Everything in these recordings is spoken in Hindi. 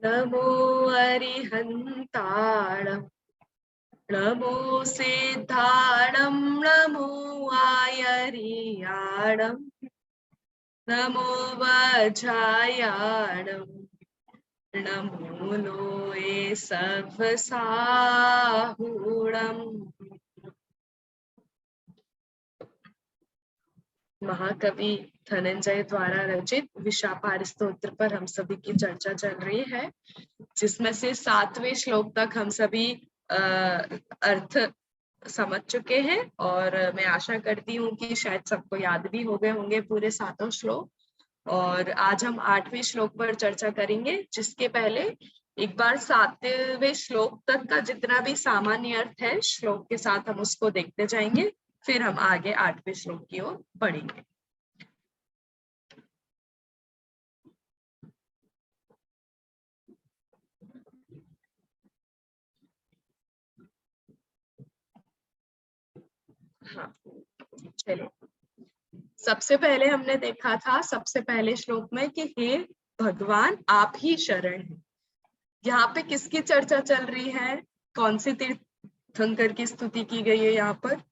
नमो अरिहन्ताणं नमो सिद्धाणं नमो आयर्याणं नमो वज्रायाणं नमो लोये सभसाहूणम्। महाकवि धनंजय द्वारा रचित विशापार स्तोत्र पर हम सभी की चर्चा चल रही है, जिसमें से 7वें श्लोक तक हम सभी अर्थ समझ चुके हैं और मैं आशा करती हूँ कि शायद सबको याद भी हो गए होंगे पूरे 7 श्लोक। और आज हम 8वें श्लोक पर चर्चा करेंगे, जिसके पहले एक बार 7वें श्लोक तक का जितना भी सामान्य अर्थ है श्लोक के साथ हम उसको देखते जाएंगे, फिर हम आगे 8वें श्लोक की ओर बढ़ेंगे। हाँ, चलिए। सबसे पहले हमने देखा था सबसे पहले श्लोक में कि हे भगवान आप ही शरण है। यहाँ पे किसकी चर्चा चल रही है? कौन से तीर्थंकर की स्तुति की गई है यहाँ पर?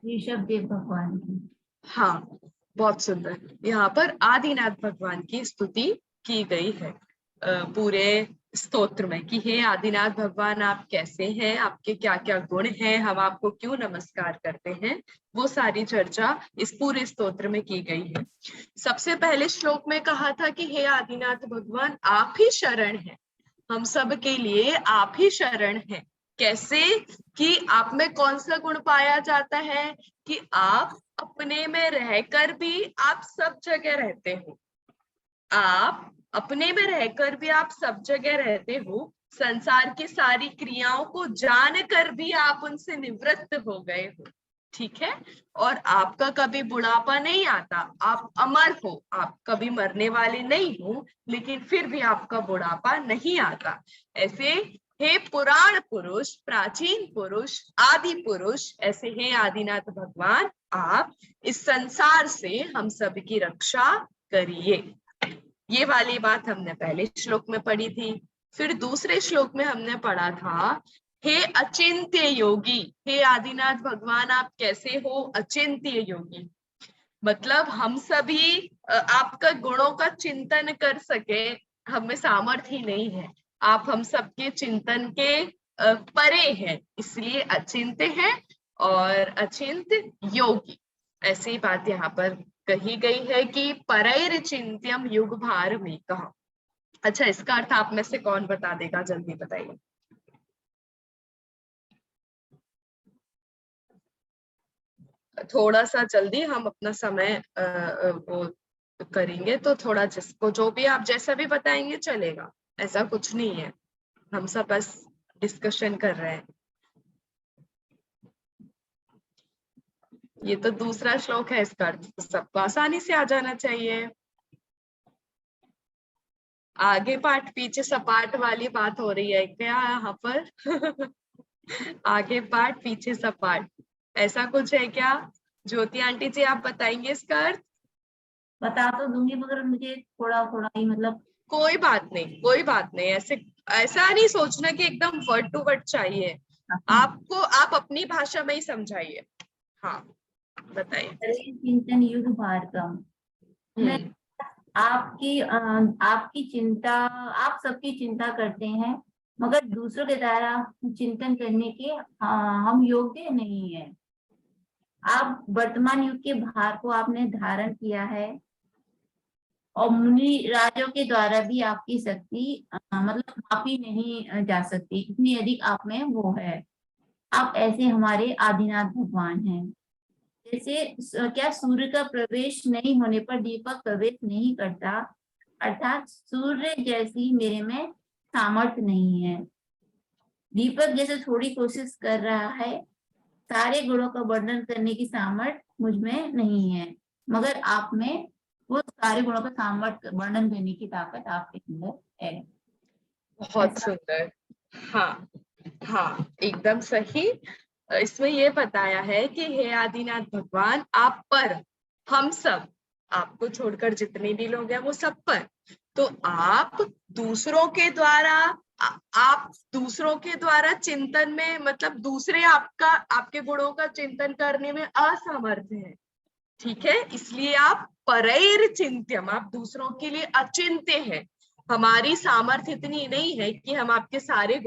ऋषभ देव भगवान की। हाँ, बहुत सुंदर। यहाँ पर आदिनाथ भगवान की स्तुति की गई है पूरे स्तोत्र में कि हे आदिनाथ भगवान आप कैसे हैं, आपके क्या क्या गुण हैं, हम आपको क्यों नमस्कार करते हैं, वो सारी चर्चा इस पूरे स्तोत्र में की गई है। सबसे पहले श्लोक में कहा था कि हे आदिनाथ भगवान आप ही शरण है, हम सब के लिए आप ही शरण है। कैसे? कि आप में कौन सा गुण पाया जाता है कि आप अपने में रहकर भी आप सब जगह रहते हो, आप अपने में रहकर भी आप सब जगह रहते हो, संसार की सारी क्रियाओं को जानकर भी आप उनसे निवृत्त हो गए हो, ठीक है। और आपका कभी बुढ़ापा नहीं आता, आप अमर हो, आप कभी मरने वाले नहीं हो, लेकिन फिर भी आपका बुढ़ापा नहीं आता। ऐसे हे पुराण पुरुष, प्राचीन पुरुष, आदि पुरुष, ऐसे हे आदिनाथ भगवान आप इस संसार से हम सब की रक्षा करिए। ये वाली बात हमने पहले श्लोक में पढ़ी थी। फिर दूसरे श्लोक में हमने पढ़ा था हे अचिंत्य योगी, हे आदिनाथ भगवान आप कैसे हो? अचिंत्य योगी मतलब हम सभी आपका गुणों का चिंतन कर सके, हमें सामर्थ्य ही नहीं है, आप हम सबके चिंतन के परे हैं, इसलिए अचिंत्य है और अचिंत्य योगी। ऐसी बात यहाँ पर कही गई है कि परैर चिंत्यम युग भार में कहा। अच्छा, इसका अर्थ आप में से कौन बता देगा? जल्दी बताइए। थोड़ा सा जल्दी, हम अपना समय वो करेंगे, तो थोड़ा जिसको जो भी आप जैसा भी बताएंगे चलेगा, ऐसा कुछ नहीं है, हम सब बस डिस्कशन कर रहे हैं। ये तो दूसरा श्लोक है, इसका अर्थ सबको आसानी से आ जाना चाहिए। आगे पाठ पीछे सपाट वाली बात हो रही है क्या यहाँ पर? आगे पाठ पीछे सपाट, ऐसा कुछ है क्या? ज्योति आंटी जी आप बताएंगे इसका अर्थ? बता तो दूंगी मगर मुझे थोड़ा थोड़ा ही मतलब। कोई बात नहीं, कोई बात नहीं, ऐसे ऐसा नहीं सोचना कि एकदम वर्ड टू वर्ड चाहिए, आपको आप अपनी भाषा में ही समझाइए। हाँ बताइए। चिंतन युग भारतम। मैं आपकी चिंता, आप सबकी चिंता करते हैं मगर दूसरों के द्वारा चिंतन करने के हम योग्य नहीं है। आप वर्तमान युग के भार को आपने धारण किया है और मुनि राजों के द्वारा भी आपकी शक्ति मतलब मापी नहीं जा सकती, इतनी अधिक आप में वो है। आप ऐसे हमारे आदिनाथ भगवान हैं। जैसे क्या सूर्य का प्रवेश नहीं होने पर दीपक प्रवेश नहीं करता, अर्थात सूर्य जैसी मेरे में सामर्थ्य नहीं है। दीपक जैसे थोड़ी कोशिश कर रहा है, सारे गुणों का वर्णन करने की सामर्थ्य मुझ में नहीं है, मगर आप में वो सारे गुणों का सामर्थ्य वर्णन करने की ताकत आपके अंदर है। बहुत सुंदर। हाँ हाँ, एकदम सही। इसमें ये बताया है कि हे आदिनाथ भगवान आप पर, हम सब, आपको छोड़कर जितने भी लोग हैं वो सब पर, तो आप दूसरों के द्वारा आप दूसरों के द्वारा चिंतन में, मतलब दूसरे आपके गुणों का चिंतन करने में असमर्थ हैं, ठीक है। इसलिए आप परैर चिंत्यम, आप दूसरों के लिए अचिंत्य हैं। हमारी सामर्थ्य इतनी नहीं है कि हम आपके सारे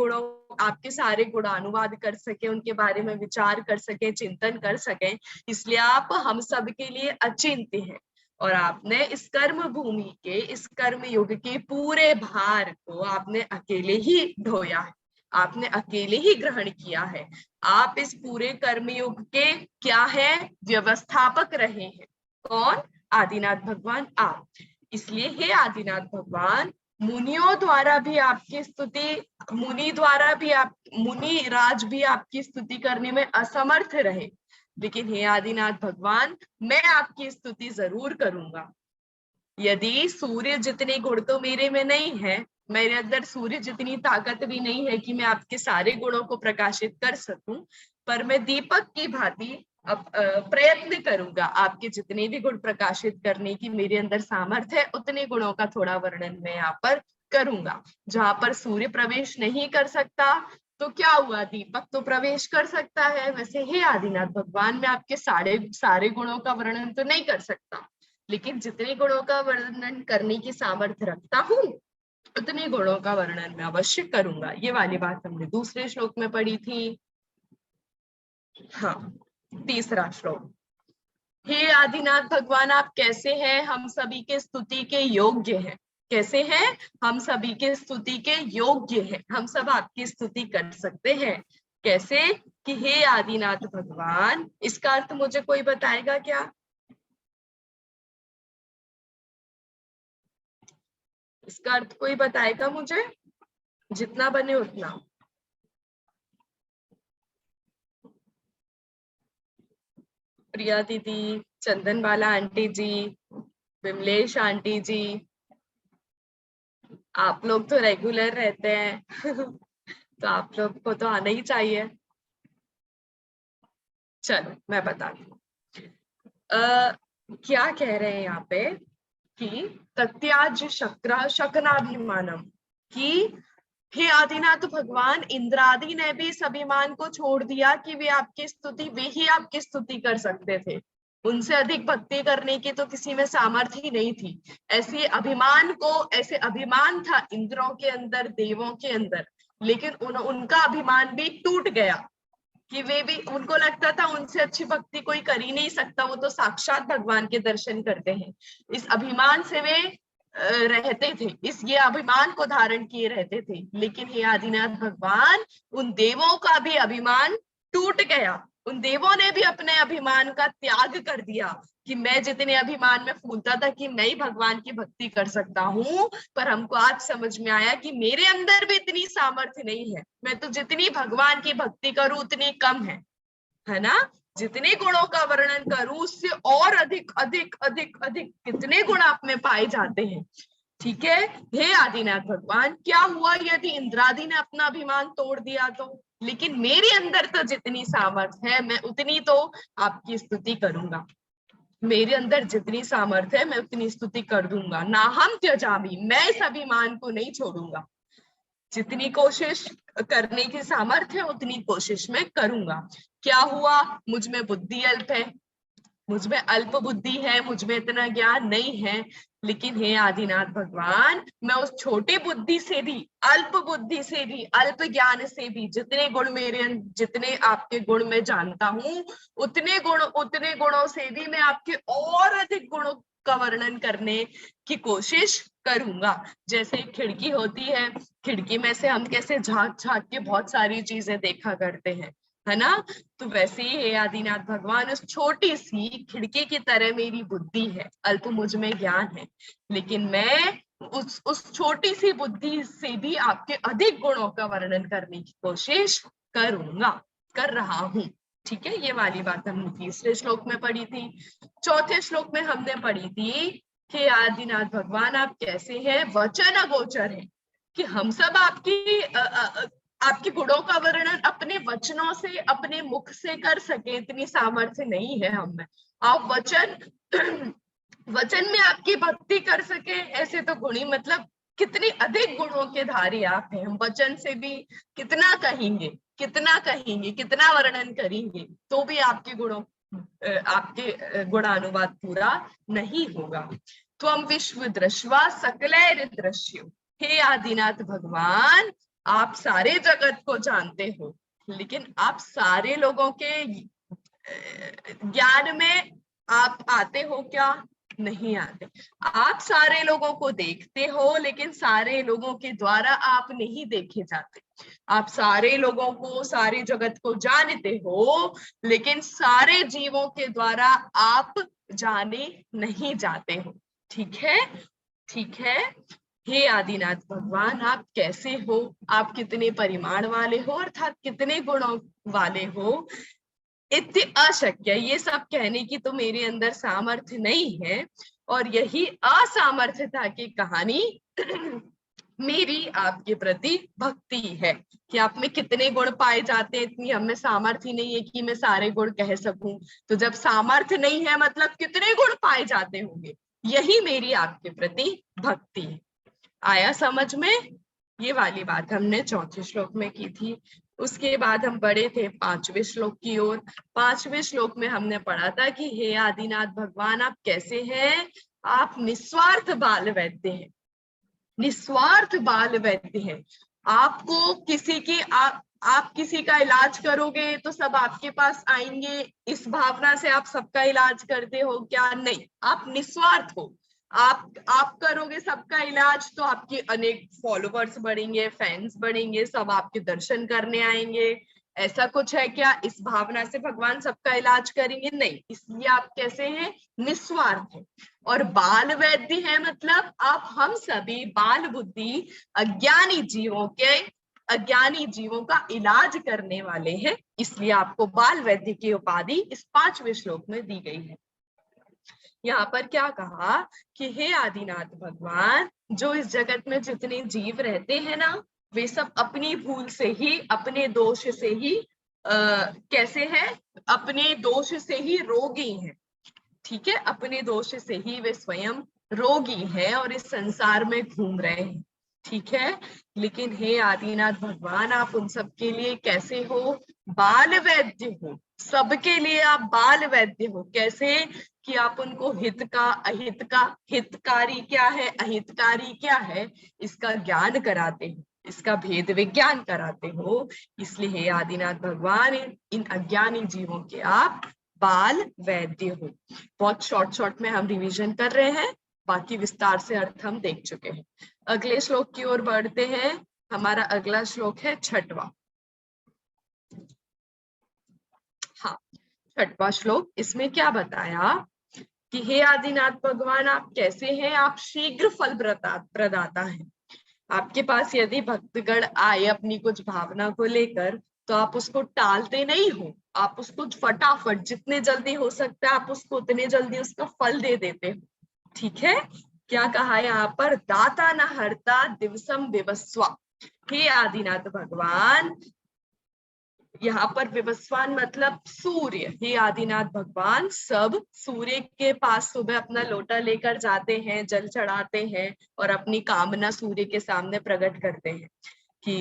गुणानुवाद कर सके, उनके बारे में विचार कर सके, चिंतन कर सके। इसलिए आप हम सब के लिए अचिंत्य हैं। और आपने इस कर्म भूमि के, इस कर्म युग के पूरे भार को आपने अकेले ही ढोया है, आपने अकेले ही ग्रहण किया है। आप इस पूरे कर्मयुग के क्या है, व्यवस्थापक रहे हैं। कौन? आदिनाथ भगवान आप। इसलिए हे आदिनाथ भगवान, मुनियों द्वारा भी आपकी स्तुति, मुनि राज भी आपकी स्तुति करने में असमर्थ रहे, लेकिन हे आदिनाथ भगवान, मैं आपकी स्तुति जरूर करूंगा। यदि सूर्य जितने गुण तो मेरे में नहीं है, मेरे अंदर सूर्य जितनी ताकत भी नहीं है कि मैं आपके सारे गुणों को प्रकाशित कर सकूं, पर मैं दीपक की भांति अब प्रयत्न करूंगा आपके जितने भी गुण प्रकाशित करने की मेरे अंदर सामर्थ्य है, उतने गुणों का थोड़ा वर्णन मैं यहाँ पर करूंगा। जहां पर सूर्य प्रवेश नहीं कर सकता, तो क्या हुआ, दीपक तो प्रवेश कर सकता है। वैसे हे आदिनाथ भगवान, मैं आपके सारे गुणों का वर्णन तो नहीं कर सकता, लेकिन जितने गुणों का वर्णन करने की सामर्थ्य रखता हूँ, उतने गुणों का वर्णन मैं अवश्य करूंगा। ये वाली बात हमने दूसरे श्लोक में पढ़ी थी। हाँ, तीसरा श्लोक। हे आदिनाथ भगवान, आप कैसे हैं? हम सभी के स्तुति के योग्य हैं। कैसे हैं? हम सभी के स्तुति के योग्य हैं, हम सब आपकी स्तुति कर सकते हैं। कैसे? कि हे आदिनाथ भगवान, इसका अर्थ मुझे कोई बताएगा क्या? इसका अर्थ कोई बताएगा मुझे? जितना बने उतना। प्रिया दीदी, चंदन बाला आंटी जी, विमलेश आंटी जी, आप लोग तो रेगुलर रहते हैं तो आप लोग को तो आना ही चाहिए। चलो मैं बताती हूँ। क्या कह रहे हैं यहाँ पे कि तत्याज शकनाभिमानम, कि हे आदिनाथ भगवान, इंद्रादि ने भी इस अभिमान को छोड़ दिया कि वे ही आपकी स्तुति कर सकते थे। उनसे अधिक भक्ति करने की तो किसी में सामर्थ्य ही नहीं थी। ऐसे अभिमान था इंद्रों के अंदर, देवों के अंदर, लेकिन उनका अभिमान भी टूट गया कि वे भी, उनको लगता था उनसे अच्छी भक्ति कोई कर ही नहीं सकता, वो तो साक्षात भगवान के दर्शन करते हैं। इस अभिमान से वे रहते थे, ये अभिमान को धारण किए रहते थे। लेकिन हे आदिनाथ भगवान, उन देवों का भी अभिमान टूट गया। उन देवों ने भी अपने अभिमान का त्याग कर दिया कि मैं जितने अभिमान में फूलता था कि मैं ही भगवान की भक्ति कर सकता हूँ, पर हमको आज समझ में आया कि मेरे अंदर भी इतनी सामर्थ्य नहीं है। मैं तो जितनी भगवान की भक्ति करूं उतनी कम है ना। जितने गुणों का वर्णन करूं उससे और अधिक अधिक अधिक अधिक कितने गुण आप में पाए जाते हैं। ठीक है, हे आदिनाथ भगवान, क्या हुआ यदि इंद्रादि ने अपना अभिमान तोड़ दिया तो? लेकिन मेरे अंदर तो जितनी सामर्थ्य है, मैं उतनी तो आपकी स्तुति करूंगा। मेरे अंदर जितनी सामर्थ्य है, मैं उतनी स्तुति कर दूंगा। ना हम त्यजामी, मैं इस अभिमान को नहीं छोड़ूंगा। जितनी कोशिश करने की सामर्थ्य है, उतनी कोशिश मैं करूंगा। क्या हुआ? मुझ में बुद्धि अल्प है, मुझ में अल्प बुद्धि है, मुझ में इतना ज्ञान नहीं है। लेकिन हे आदिनाथ भगवान, मैं उस छोटी बुद्धि से भी, अल्प बुद्धि से भी, अल्प ज्ञान से भी, जितने आपके गुण में जानता हूँ, उतने गुणों से भी मैं आपके और अधिक गुणों का वर्णन करने की कोशिश करूंगा। जैसे खिड़की होती है, खिड़की में से हम कैसे झांक झांक के बहुत सारी चीजें देखा करते हैं, है ना। तो वैसे ही हे आदिनाथ भगवान, उस छोटी सी खिड़की की तरह मेरी बुद्धि है, अल्प मुझ में ज्ञान है, लेकिन मैं उस छोटी सी बुद्धि से भी आपके अधिक गुणों का वर्णन करने की कोशिश करूंगा, कर रहा हूं। ठीक है, ये वाली बात हमने तीसरे श्लोक में पढ़ी थी। चौथे श्लोक में हमने पढ़ी थी कि आदिनाथ भगवान, आप कैसे हैं? वचन अगोचर है, कि हम सब आपके गुणों का वर्णन अपने वचनों से, अपने मुख से कर सके, इतनी सामर्थ्य नहीं है हम में। आप वचन वचन में आपकी भक्ति कर सके ऐसे तो गुणी, मतलब कितनी अधिक गुणों के धारी आप हैं। हम वचन से भी कितना कहेंगे, कितना कहेंगे, कितना वर्णन करेंगे, तो भी आपके गुणों आपके गुणानुवाद पूरा नहीं होगा। त्वम विश्व दृश्वा सकलैर दृश्यो, हे आदिनाथ भगवान, आप सारे जगत को जानते हो, लेकिन आप सारे लोगों के ज्ञान में आप आते हो क्या? नहीं आते। आप सारे लोगों को देखते हो, लेकिन सारे लोगों के द्वारा आप नहीं देखे जाते। आप सारे लोगों को, सारे जगत को जानते हो, लेकिन सारे जीवों के द्वारा आप जाने नहीं जाते हो। ठीक है, ठीक है। हे आदिनाथ भगवान, आप कैसे हो? आप कितने परिमाण वाले हो, अर्थात कितने गुणों वाले हो? इतने अशक्य, ये सब कहने की तो मेरे अंदर सामर्थ्य नहीं है। और यही असामर्थ्यता की कहानी मेरी आपके प्रति भक्ति है कि आप में कितने गुण पाए जाते हैं, इतनी हमें सामर्थ्य नहीं है कि मैं सारे गुण कह सकूं। तो जब सामर्थ्य नहीं है, मतलब कितने गुण पाए जाते होंगे, यही मेरी आपके प्रति भक्ति है। आया समझ में? ये वाली बात हमने चौथे श्लोक में की थी। उसके बाद हम बढ़े थे 5वें श्लोक की ओर। 5वें श्लोक में हमने पढ़ा था कि हे आदिनाथ भगवान, आप कैसे हैं? आप निस्वार्थ बाल वैद्य हैं, निस्वार्थ बाल वैद्य हैं। आपको किसी की आप किसी का इलाज करोगे तो सब आपके पास आएंगे, इस भावना से आप सबका इलाज करते हो क्या? नहीं, आप निस्वार्थ हो। आप करोगे सबका इलाज तो आपके अनेक फॉलोवर्स बढ़ेंगे, फैंस बढ़ेंगे, सब आपके दर्शन करने आएंगे। ऐसा कुछ है क्या? इस भावना से भगवान सबका इलाज करेंगे? नहीं। इसलिए आप कैसे हैं? निस्वार्थ है। और बाल वैद्य है, मतलब आप हम सभी बाल बुद्धि अज्ञानी जीवों का इलाज करने वाले हैं। इसलिए आपको बाल वैद्य की उपाधि इस 5वें श्लोक में दी गई है। यहाँ पर क्या कहा कि हे आदिनाथ भगवान, जो इस जगत में जितने जीव रहते हैं ना, वे सब अपनी भूल से ही, अपने दोष से ही कैसे है? अपने दोष से ही रोगी हैं। ठीक है, अपने दोष से ही वे स्वयं रोगी हैं और इस संसार में घूम रहे हैं। ठीक है, लेकिन हे आदिनाथ भगवान, आप उन सब के लिए कैसे हो? बाल वैद्य हो। सबके लिए आप बाल वैद्य हो। कैसे? कि आप उनको हित का, अहित का, हितकारी क्या है, अहितकारी क्या है, इसका ज्ञान कराते हो, इसका भेद विज्ञान कराते हो। इसलिए हे आदिनाथ भगवान, इन अज्ञानी जीवों के आप बाल वैद्य हो। बहुत शॉर्ट में हम रिवीजन कर रहे हैं, बाकी विस्तार से अर्थ हम देख चुके हैं। अगले श्लोक की ओर बढ़ते हैं। हमारा अगला श्लोक है 6वां। हाँ, 6वां श्लोक। इसमें क्या बताया कि हे आदिनाथ भगवान, आप कैसे हैं? आप शीघ्र फल प्रदाता हैं। आपके पास यदि भक्तगण आए अपनी कुछ भावना को लेकर, तो आप उसको टालते नहीं हो, आप उसको फटाफट जितने जल्दी हो सकता है आप उसको उतने जल्दी उसका फल दे देते हो। ठीक है, क्या कहा यहाँ पर? दाता न हरता दिवसम विवस्वा। हे आदिनाथ भगवान, यहाँ पर विवस्वान मतलब सूर्य। हे आदिनाथ भगवान, सब सूर्य के पास सुबह अपना लोटा लेकर जाते हैं, जल चढ़ाते हैं और अपनी कामना सूर्य के सामने प्रकट करते हैं कि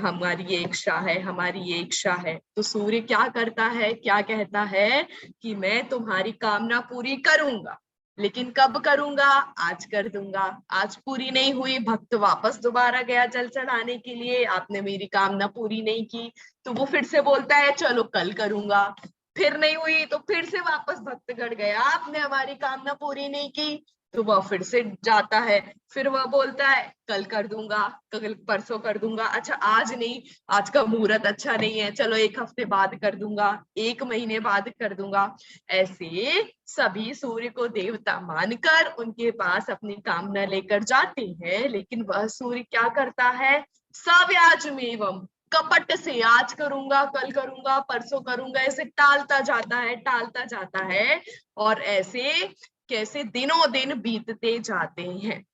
हमारी ये इच्छा है, हमारी ये इच्छा है। तो सूर्य क्या करता है? क्या कहता है कि मैं तुम्हारी कामना पूरी करूंगा, लेकिन कब करूंगा? आज कर दूंगा। आज पूरी नहीं हुई, भक्त वापस दोबारा गया जल चढ़ाने के लिए, आपने मेरी कामना पूरी नहीं की, तो वो फिर से बोलता है चलो कल करूंगा। फिर नहीं हुई तो फिर से वापस भक्तगण गया, आपने हमारी कामना पूरी नहीं की, तो वह फिर से जाता है, फिर वह बोलता है कल कर दूंगा, कल परसों कर दूंगा, अच्छा आज नहीं, आज का मुहूर्त अच्छा नहीं है, चलो 1 हफ्ते बाद कर दूंगा, 1 महीने बाद कर दूंगा। ऐसे सभी सूर्य को देवता मानकर उनके पास अपनी कामना लेकर जाते हैं, लेकिन वह सूर्य क्या करता है? सव्याजमेवम, कपट से आज करूंगा, कल करूंगा, परसों करूंगा, ऐसे टालता जाता है और ऐसे कैसे दिनों दिन बीतते जाते हैं।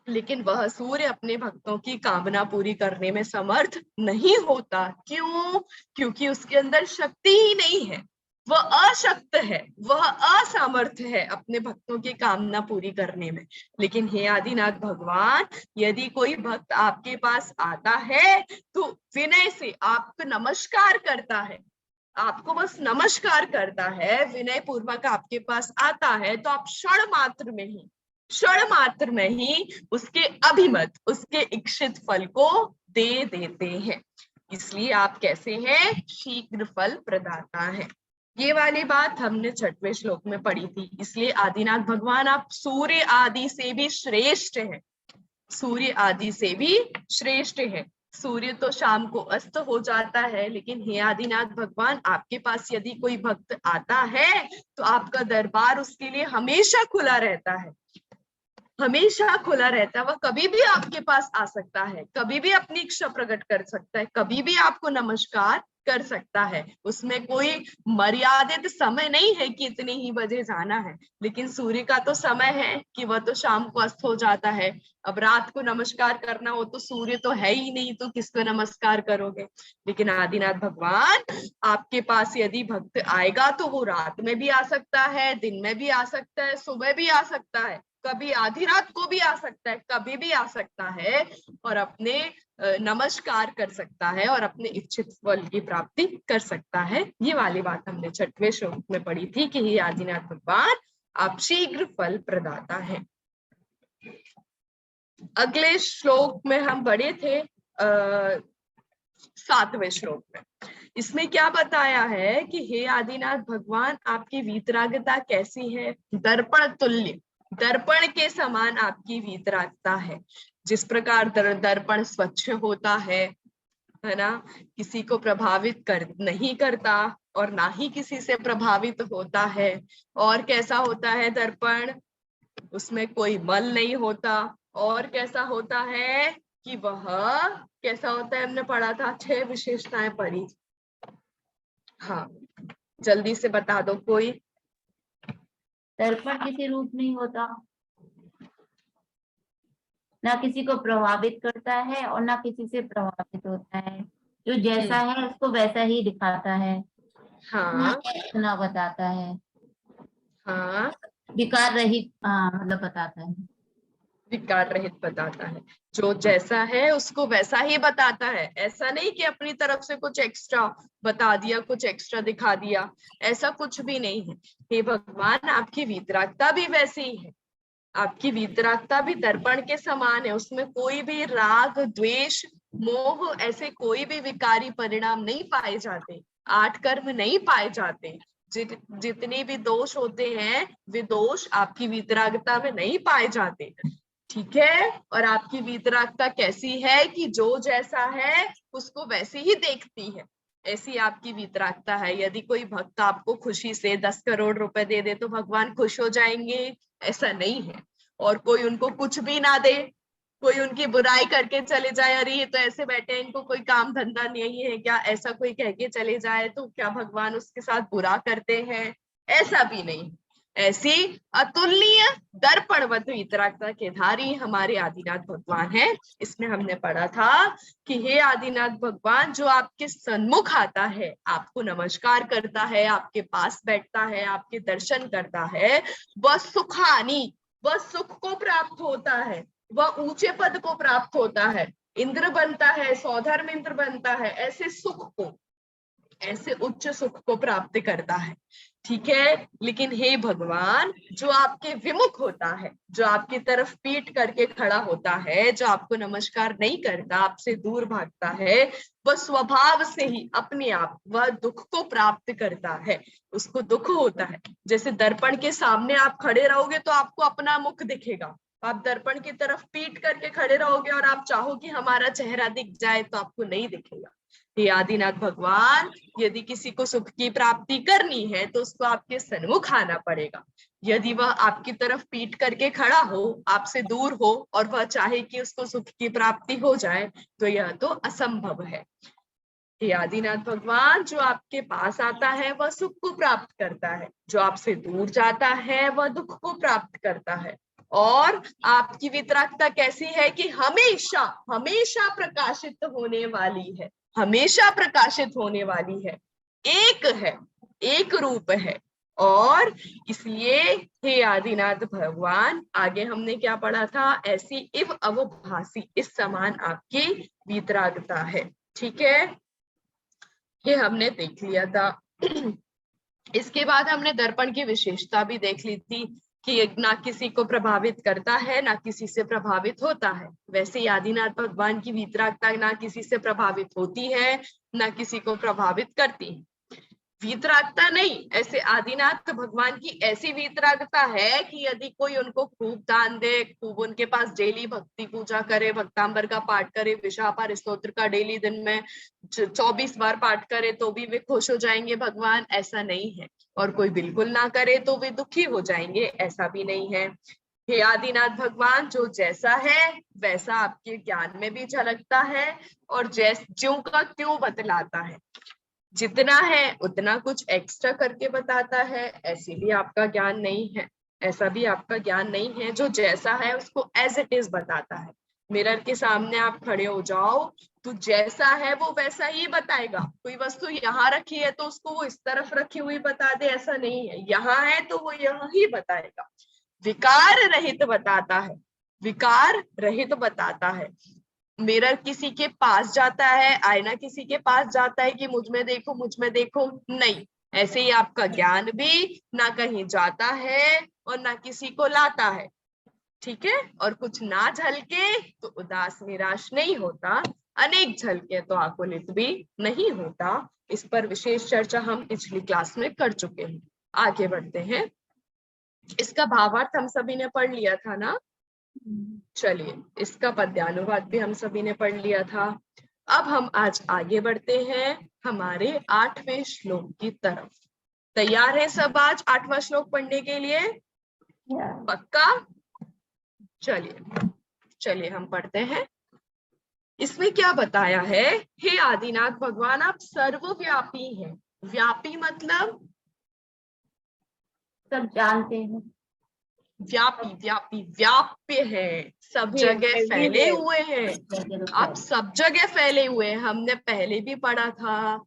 लेकिन वह सूर्य अपने भक्तों की कामना पूरी करने में समर्थ नहीं होता। क्यों? क्योंकि उसके अंदर शक्ति ही नहीं है। वह अशक्त है, वह असमर्थ है अपने भक्तों की कामना पूरी करने में। लेकिन हे आदिनाथ भगवान, यदि कोई भक्त आपके पास आता है तो विनय से आपको नमस्कार करता है, आपको बस नमस्कार करता है, विनय पूर्वक आपके पास आता है, तो आप क्षण मात्र में ही उसके अभिमत, उसके इच्छित फल को दे देते हैं। इसलिए आप कैसे हैं? शीघ्र फल प्रदाता है। ये वाली बात हमने 6वें श्लोक में पढ़ी थी। इसलिए आदिनाथ भगवान आप सूर्य आदि से भी श्रेष्ठ हैं, सूर्य आदि से भी श्रेष्ठ है। सूर्य तो शाम को अस्त हो जाता है, लेकिन हे आदिनाथ भगवान, आपके पास यदि कोई भक्त आता है तो आपका दरबार उसके लिए हमेशा खुला रहता है, हमेशा खुला रहता है। वह कभी भी आपके पास आ सकता है, कभी भी अपनी इच्छा प्रकट कर सकता है, कभी भी आपको नमस्कार कर सकता है। उसमें कोई मर्यादित समय नहीं है कि इतने ही बजे जाना है। लेकिन सूर्य का तो समय है कि वह तो शाम को अस्त हो जाता है। अब रात को नमस्कार करना हो तो सूर्य तो है ही नहीं, तो किसको नमस्कार करोगे? लेकिन आदिनाथ भगवान, आपके पास यदि भक्त आएगा तो वो रात में भी आ सकता है, दिन में भी आ सकता है, सुबह भी आ सकता है, कभी आधी रात को भी आ सकता है, कभी भी आ सकता है, और अपने नमस्कार कर सकता है और अपने इच्छित फल की प्राप्ति कर सकता है। ये वाली बात हमने 6वें श्लोक में पढ़ी थी कि हे आदिनाथ भगवान, आप शीघ्र फल प्रदाता है। अगले श्लोक में हम पढ़े थे 7वें श्लोक में। इसमें क्या बताया है कि हे आदिनाथ भगवान, आपकी वीतरागता कैसी है? दर्पण तुल्य, दर्पण के समान आपकी वीतरागता है। जिस प्रकार दर्पण स्वच्छ होता है ना, किसी को प्रभावित नहीं करता और ना ही किसी से प्रभावित होता है। और कैसा होता है दर्पण? उसमें कोई मल नहीं होता। और कैसा होता है कि वह कैसा होता है? हमने पढ़ा था, 6 विशेषताएं पढ़ी। हाँ, जल्दी से बता दो कोई। दर्पण किसी रूप नहीं होता, ना किसी को प्रभावित करता है और ना किसी से प्रभावित होता है। जो जैसा है उसको वैसा ही दिखाता है, हाँ ना बताता है, हाँ, विकार रहित मतलब बताता है। विकार रहित बताता है। जो जैसा है उसको वैसा ही बताता है। ऐसा नहीं कि अपनी तरफ से कुछ एक्स्ट्रा बता दिया, कुछ एक्स्ट्रा दिखा दिया, ऐसा कुछ भी नहीं है। हे भगवान, आपकी वीतरागता भी वैसी ही है। आपकी वीतरागता भी दर्पण के समान है। उसमें कोई भी राग, द्वेष, मोह, ऐसे कोई भी विकारी परिणाम नहीं पाए जाते, 8 कर्म नहीं पाए जाते। जितने भी दोष होते हैं वे दोष आपकी वीतरागता में नहीं पाए जाते। ठीक है। और आपकी वीतरागता कैसी है कि जो जैसा है उसको वैसे ही देखती है, ऐसी आपकी वीतरागता है। यदि कोई भक्त आपको खुशी से 10 करोड़ रुपए दे दे तो भगवान खुश हो जाएंगे? ऐसा नहीं है। और कोई उनको कुछ भी ना दे, कोई उनकी बुराई करके चले जाए, अरे ये तो ऐसे बैठे हैं, इनको कोई काम धंधा नहीं है क्या, ऐसा कोई कह के चले जाए, तो क्या भगवान उसके साथ बुरा करते हैं? ऐसा भी नहीं। ऐसी अतुलनीय दर्पणवत वीतरागता के धारी हमारे आदिनाथ भगवान है। इसमें हमने पढ़ा था कि हे आदिनाथ भगवान, जो आपके सन्मुख आता है, आपको नमस्कार करता है, आपके पास बैठता है, आपके दर्शन करता है, वह सुखानी, वह सुख को प्राप्त होता है, वह ऊंचे पद को प्राप्त होता है, इंद्र बनता है, सौधर्म इंद्र बनता है, ऐसे सुख को, ऐसे उच्च सुख को प्राप्त करता है। ठीक है। लेकिन हे भगवान, जो आपके विमुख होता है, जो आपकी तरफ पीठ करके खड़ा होता है, जो आपको नमस्कार नहीं करता, आपसे दूर भागता है, वह स्वभाव से ही अपने आप वह दुख को प्राप्त करता है। उसको दुख होता है। जैसे दर्पण के सामने आप खड़े रहोगे तो आपको अपना मुख दिखेगा। आप दर्पण की तरफ पीठ करके खड़े रहोगे और आप चाहो कि हमारा चेहरा दिख जाए तो आपको नहीं दिखेगा। हे आदिनाथ भगवान, यदि किसी को सुख की प्राप्ति करनी है तो उसको आपके सन्मुख आना पड़ेगा। यदि वह आपकी तरफ पीठ करके खड़ा हो, आपसे दूर हो, और वह चाहे कि उसको सुख की प्राप्ति हो जाए, तो यह तो असंभव है। हे आदिनाथ भगवान, जो आपके पास आता है वह सुख को प्राप्त करता है, जो आपसे दूर जाता है वह दुख को प्राप्त करता है। और आपकी वितरागता कैसी है कि हमेशा हमेशा प्रकाशित होने वाली है, हमेशा प्रकाशित होने वाली है, एक है, एक रूप है। और इसलिए हे आदिनाथ भगवान, आगे हमने क्या पढ़ा था, ऐसी इव अवभासी, इस समान आपकी वीतरागता है। ठीक है, ये हमने देख लिया था। इसके बाद हमने दर्पण की विशेषता भी देख ली थी कि ना किसी को प्रभावित करता है ना किसी से प्रभावित होता है। वैसे ही आदिनाथ भगवान की वीतरागता ना किसी से प्रभावित होती है ना किसी को प्रभावित करती है। वीतरागता नहीं, ऐसे आदिनाथ भगवान की ऐसी वीतरागता है कि यदि कोई उनको खूब दान दे, खूब उनके पास डेली भक्ति पूजा करे, भक्तांबर का पाठ करे, विशापार स्तोत्र का डेली दिन में 24 बार पाठ करे तो भी वे खुश हो जाएंगे भगवान, ऐसा नहीं है। और कोई बिल्कुल ना करे तो वे दुखी हो जाएंगे, ऐसा भी नहीं है। हे आदिनाथ भगवान, जो जैसा है वैसा आपके ज्ञान में भी झलकता है और ज्यों का त्यों बतलाता है। जितना है उतना कुछ एक्स्ट्रा करके बताता है, ऐसे भी आपका ज्ञान नहीं है, ऐसा भी आपका ज्ञान नहीं है। जो जैसा है उसको एज इट इज बताता है। मिरर के सामने आप खड़े हो जाओ तो जैसा है वो वैसा ही बताएगा। कोई वस्तु यहाँ रखी है तो उसको वो इस तरफ रखी हुई बता दे, ऐसा नहीं है। यहाँ है तो वो यहाँ ही बताएगा। विकार रहित बताता है, विकार रहित बताता है। मिरर किसी के पास जाता है, आईना किसी के पास जाता है कि मुझ में देखो मुझ में देखो, नहीं। ऐसे ही आपका ज्ञान भी ना कहीं जाता है और ना किसी को लाता है। ठीक है, और कुछ ना झलके तो उदास निराश नहीं होता, अनेक झलके तो आकुलित भी नहीं होता। इस पर विशेष चर्चा हम पिछली क्लास में कर चुके हैं। आगे बढ़ते हैं। इसका भावार्थ हम सभी ने पढ़ लिया था ना। चलिए, इसका पद्यानुवाद भी हम सभी ने पढ़ लिया था। अब हम आज आगे बढ़ते हैं हमारे 8वें श्लोक की तरफ। तैयार है सब आज 8वां श्लोक पढ़ने के लिए? पक्का? चलिए चलिए हम पढ़ते हैं। इसमें क्या बताया है, हे आदिनाथ भगवान, आप सर्वव्यापी हैं। व्यापी मतलब सब जानते हैं। व्यापी, व्यापी व्याप्य है, सब जगह फैले हुए हैं। आप सब जगह फैले हुए हैं, हमने पहले भी पढ़ा था।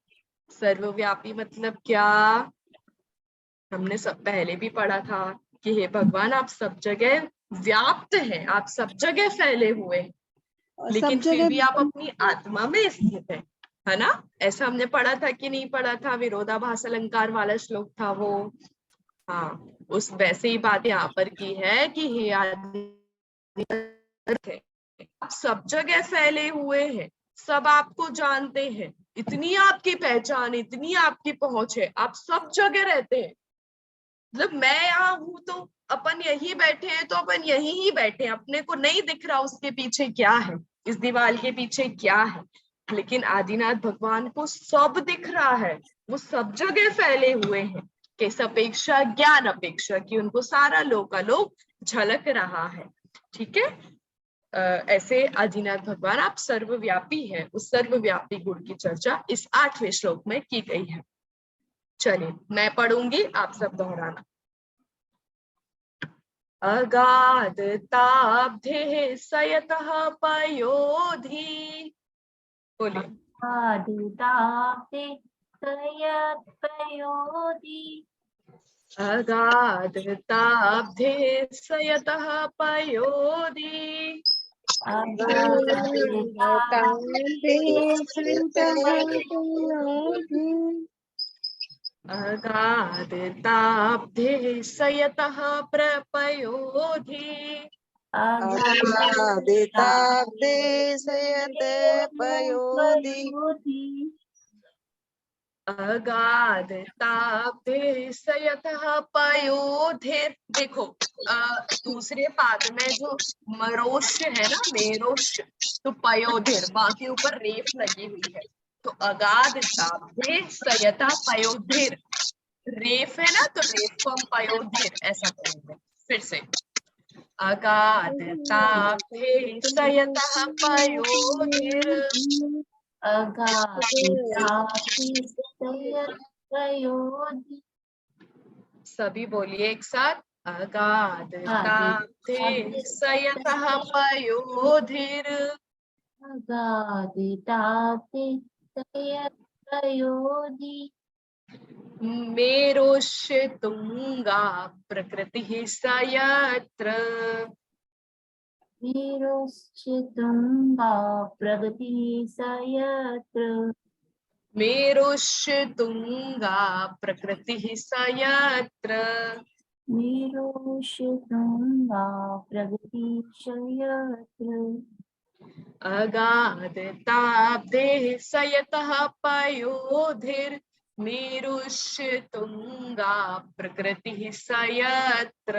सर्वव्यापी मतलब क्या, हमने सब पहले भी पढ़ा था कि हे भगवान आप सब जगह व्याप्त हैं, आप सब जगह फैले हुए हैं, लेकिन फिर भी आप अपनी आत्मा में स्थित है ना। ऐसा हमने पढ़ा था कि नहीं पढ़ा था? विरोधाभास अलंकार वाला श्लोक था वो। हाँ, उस वैसे ही बात यहाँ पर की है कि हे आदि आप सब जगह फैले हुए हैं, सब आपको जानते हैं, इतनी आपकी पहचान, इतनी आपकी पहुंच है, आप सब जगह रहते हैं। मतलब मैं यहाँ हूं तो अपन यहीं बैठे हैं तो अपन यहीं ही बैठे हैं, अपने को नहीं दिख रहा उसके पीछे क्या है, इस दीवार के पीछे क्या है। लेकिन आदिनाथ भगवान को सब दिख रहा है, वो सब जगह फैले हुए हैं। किस अपेक्षा? ज्ञान अपेक्षा की उनको सारा लोकालोक झलक रहा है। ठीक है, ऐसे आदिनाथ भगवान आप सर्वव्यापी हैं। उस सर्वव्यापी गुण की चर्चा इस 8वें श्लोक में की गई है। चलिए मैं पढ़ूंगी, आप सब दोहराना। अगाधताब्धे सयतः पयोधि, बोलिए। अगाधताब्धे सयतः पयोधि, अगाधताब्धे सयतः प्रपयोधि, अगाधिताब्धे सयते पयोधि। अगाधताब्धे सयतः पयोधिर। देखो दूसरे पाद में जो मरोष्य है ना, मेरोष्य, तो पयोधिर, वहां के ऊपर रेफ लगी हुई है। तो अगाधताब्धे सयतः पयोधिर, रेफ है ना, तो रेफ को हम पयोधिर ऐसा करेंगे। फिर से, अगाधताब्धे सयतः पयोधिर, सभी बोलिए एक साथ। अगाधताब्धे सयतः पयोधिर, मेरोष्यतुङ्गा प्रकृतिः स यत्र। मेरोश्चितुङ्गा प्रगति स यत्र। मेरोष्यतुङ्गा प्रकृतिः स यत्र। मेरोश्चितुङ्गा प्रगति स यत्र। अगाधताब्धेः स यतः पयोधिर्। मेरुष्यतुङ्गा प्रकृतिः स यत्र।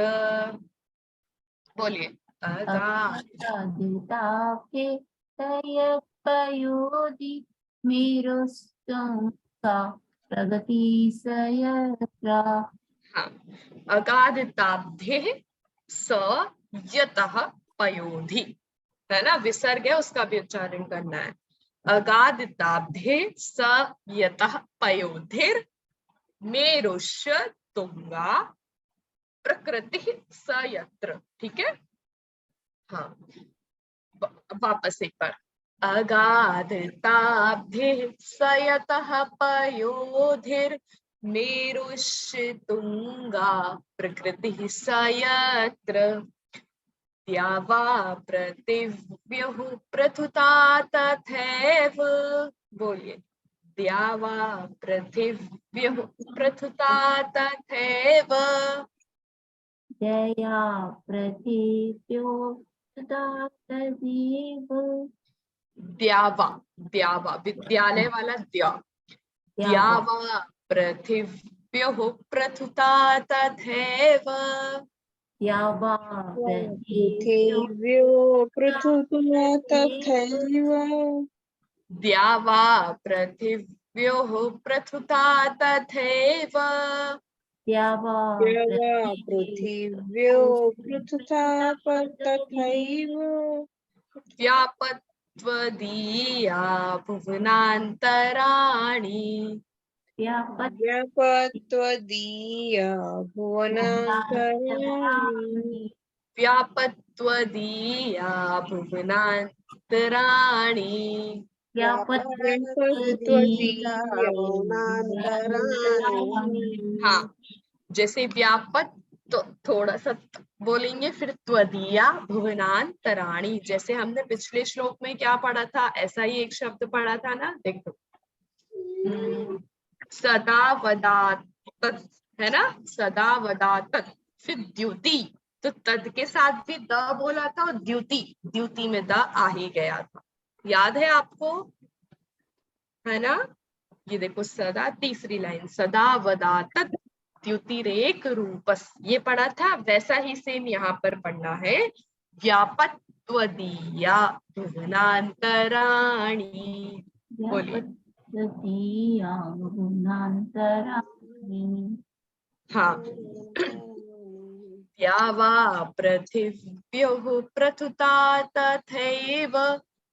बोलिए। अगाधताब्धे तयपयोधि मेरोस्तुङ्गा प्रगति स यत्र। हाँ, अगाधताब्धे स यतः पयोधि, है ना, विसर्ग है, उसका भी उच्चारण करना है। अगाधताब्धे स यतः पयोधिर मेरुष्य तुंगा प्रकृति स यत्र। ठीक है, हाँ, वापस एक बार। अगाधताब्धे स यतः पयोधिर मेरुष्यतुङ्गा प्रकृतिः स यत्र। द्यावा पृथिव्योः प्रथुता तथैव। बोलिए। द्यावा पृथिव्योः प्रथुता तथैव। दया पृथिव्यो तथैव। द्यावा, द्यावा विद्यालय वाला द्या। द्यावा पृथिव्योः प्रथुता तथैव। द्यावा पृथिव्यो पृथुता तथैव। द्यावा पृथिव्योः प्रथुता तथैव। द्यावा पृथिव्यो पृथुता तथैव। व्यापत्वदीया भुवनान्तराणि। व्यापत्वदीया भुवनान्तराणि। व्यापत्वदीया भुवनान्तराणि। व्यापत्वदीया भुवनान्तराणि। हाँ, जैसे व्यापत तो थोड़ा सा बोलेंगे, फिर त्वदीया भुवनान्तराणि, जैसे हमने पिछले श्लोक में क्या पढ़ा था, ऐसा ही एक शब्द पढ़ा था ना, देखो। सदा वदात, है ना, सदा वदात, फिर द्युति, तो तद के साथ भी द बोला था, और द्युति, द्युति में द आ ही गया था, याद है आपको, है ना। ये देखो, सदा, तीसरी लाइन, सदा वदात द्युतिरेक रूपस, ये पढ़ा था, वैसा ही सेम यहाँ पर पढ़ना है। व्यापत्वदीया भुवनान्तराणि। बोलिए। हाँ, द्यावा पृथिव्योः प्रथुता तथैव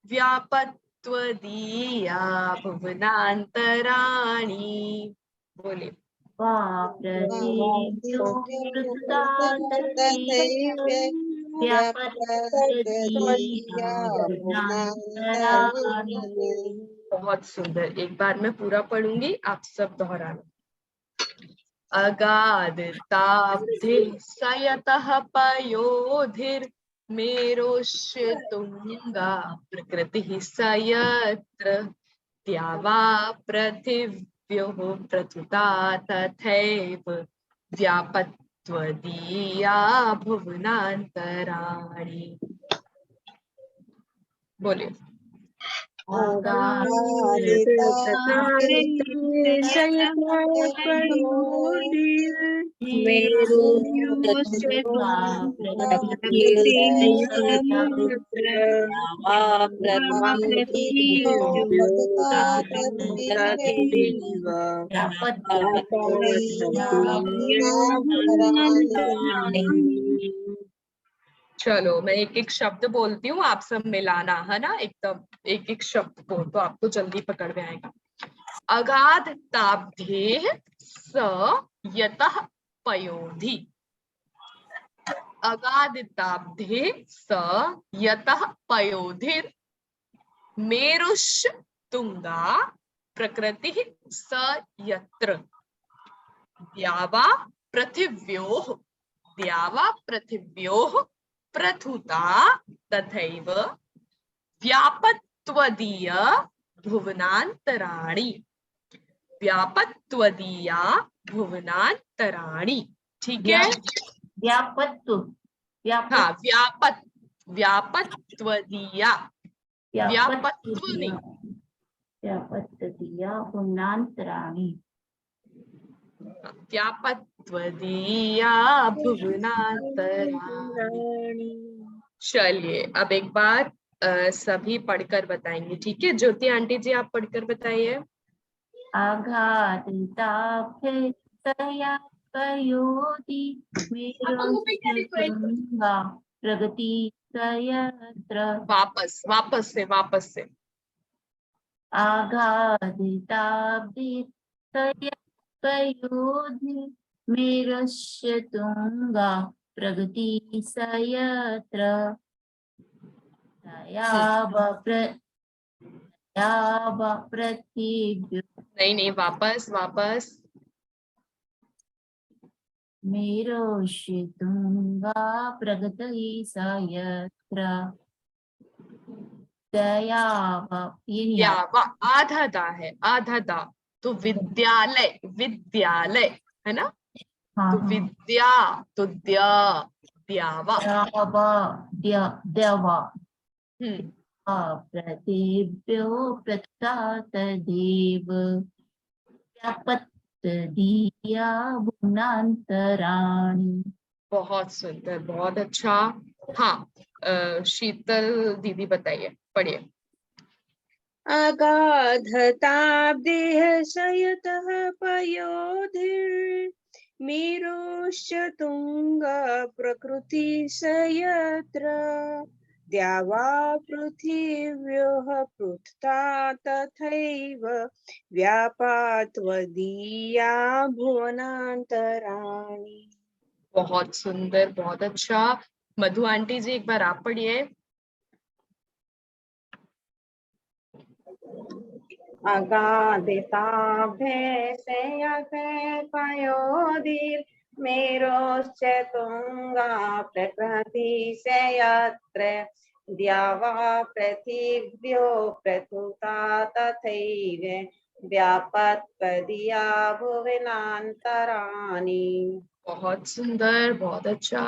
व्यापत्वदीया भुवनान्तराणि। बोले। पृथिव्यो पृथुता तथैव व्यापत्वदीया भुवनान्तराणि। बहुत सुंदर, एक बार मैं पूरा पढ़ूंगी, आप सब दोहराना। अगाधताब्धे स यतः पयोधिर् मेरुष्यतुङ्गा प्रकृतिः स यत्र। द्यावा पृथिव्योः प्रथुता तथैव व्यापत्वदीया भुवनान्तराणि। बोलिए। चलो मैं एक एक शब्द बोलती हूँ, आप सब मिलाना, है ना, एकदम एक एक शब्द को, तो आपको जल्दी पकड़ में आएगा। अगाधताब्धेः स यतः पयोधि। अगाधताब्धे स यतः पयोधिर् मेरुष्यतुङ्गा प्रकृतिः स यत्र। द्यावा पृथिव्योः, द्यावा पृथिव्योः प्रथुता तथैव व्यापत्वदीय भुवनान्तराणि, व्यापत्वदीया भुवनान्तराणि। ठीक है, व्यापत्व, हाँ व्यापत्वदीया, व्यापत्व नहीं, व्यापत्वदीया भुवनान्तराणि, व्यापत्वदीया भुवनान्तराणि। चलिए अब एक बार सभी पढ़कर बताएंगे, ठीक है। ज्योति आंटी जी आप पढ़कर बताइए। आघातिताभ्यस्तया पयोधि मेरुश्चतुङ्गा प्रगति सयत्र। वापस से आघातिताभ्यस्तया पयोधि मेरुश्चतुङ्गा प्रगति सयत्र। पृथिव्यो नहीं वापस मेरुश्चतुङ्गा प्रगति सयत्र। द्यावा आधा दा है, आधा दा तो विद्यालय, विद्यालय है ना, तो विद्या तो द्यावा। द्यावा पृथिव्यो प्रथुता तदेव व्यापत्वदीया भुवनान्तराणि। बहुत सुंदर, बहुत अच्छा। हाँ शीतल दीदी बताइए, पढ़िए। अगाधताब्देह सयतः पयोधिर्मेरुश्चतुङ्गा प्रकृति सयत्र। द्यावा पृथिव्योः पृथ्था तथैव व्यापात्वदीया भुवनान्तराणि। बहुत सुंदर, बहुत अच्छा। मधु आंटी जी एक बार आप पढ़िए। अगाधिताभ्यस्तया प्रकृति सयत्र। द्यावा पृथिव्यो प्रथुता तथैव व्यापत्वदीया भुवनान्तराणि। बहुत सुंदर, बहुत अच्छा।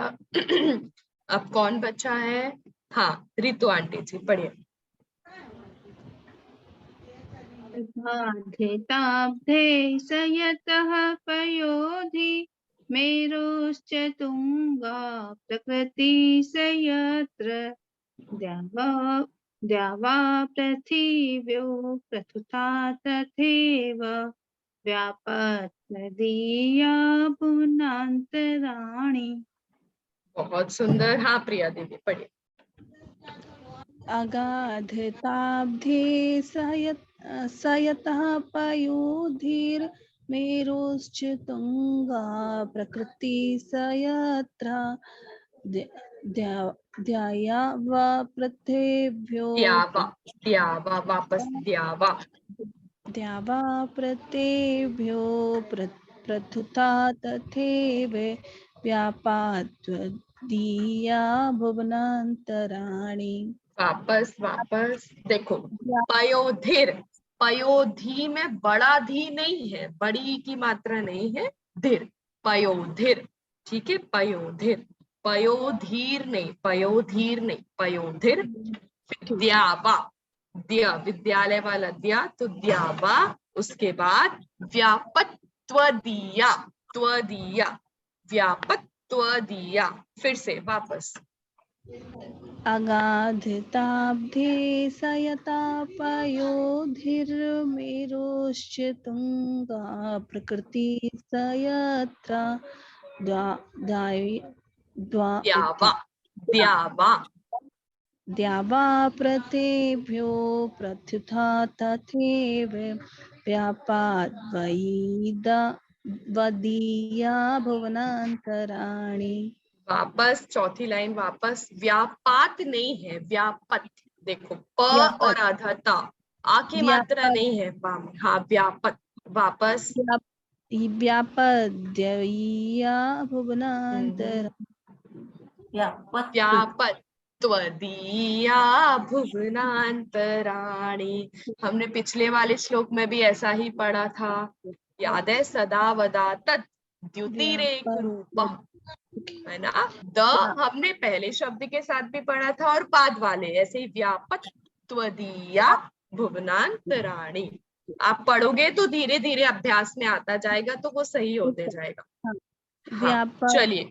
अब कौन बचा है? हाँ रितु आंटी जी पढ़िए। अगाधिताब्धे सयतः पयोधि मेरुश्चतुङ्गा प्रकृति सयत्र। द्यावा पृथिव्यो प्रथुता तथैव व्यापत्वदीया भुवनान्तराणि। बहुत सुंदर। हाँ प्रिया दीदी पढ़िए। अगाधताब्धे सयतः पयोधिर्मेरुश्चतुङ्गा प्रकृति सयत्र। द्यावा पृथिव्यो द्यावा वापस द्यावा पृथिव्यो प्रथुता तथैव व्यापात्वदीया भुवनान्तराणि। वापस देखो, पयोधिर, पयोधी में बड़ा धी नहीं है, बड़ी की मात्रा नहीं है, धीर, पयोधिर। ठीक है, पयोधिर, पयोधीर नहीं, पयोधिर। द्यावा, द्या विद्यालय वाला द्या तो द्यावा, उसके बाद व्यापत्वदीया, त्वदीया, व्यापत्वदीया। फिर से वापस। अगाधिताब्धे सयता पयोधिर्मेरुश्चतुङ्गा प्रकृति सयत्र। द्यावा पृथिव्यो प्रथुता तथैव व्यापात्वदीया भुवनान्तराणि। वापस चौथी लाइन वापस। व्यापात नहीं है, व्यापत। देखो प और आधा ता, आ की मात्रा नहीं है पा में। हाँ व्यापत। वापस व्यापद्यया भुवनांतर व्यापत्वदीया भुवनांतराणि। हमने पिछले वाले श्लोक में भी ऐसा ही पढ़ा था, याद है? सदा वदा तत् द्युतिरेक रूपः, है ना? द हमने पहले शब्द के साथ भी पढ़ा था और बाद वाले ऐसे ही व्यापत्वदीया भुवनांतराणि। आप पढ़ोगे तो धीरे धीरे अभ्यास में आता जाएगा, तो वो सही होते जाएगा। हाँ, चलिए।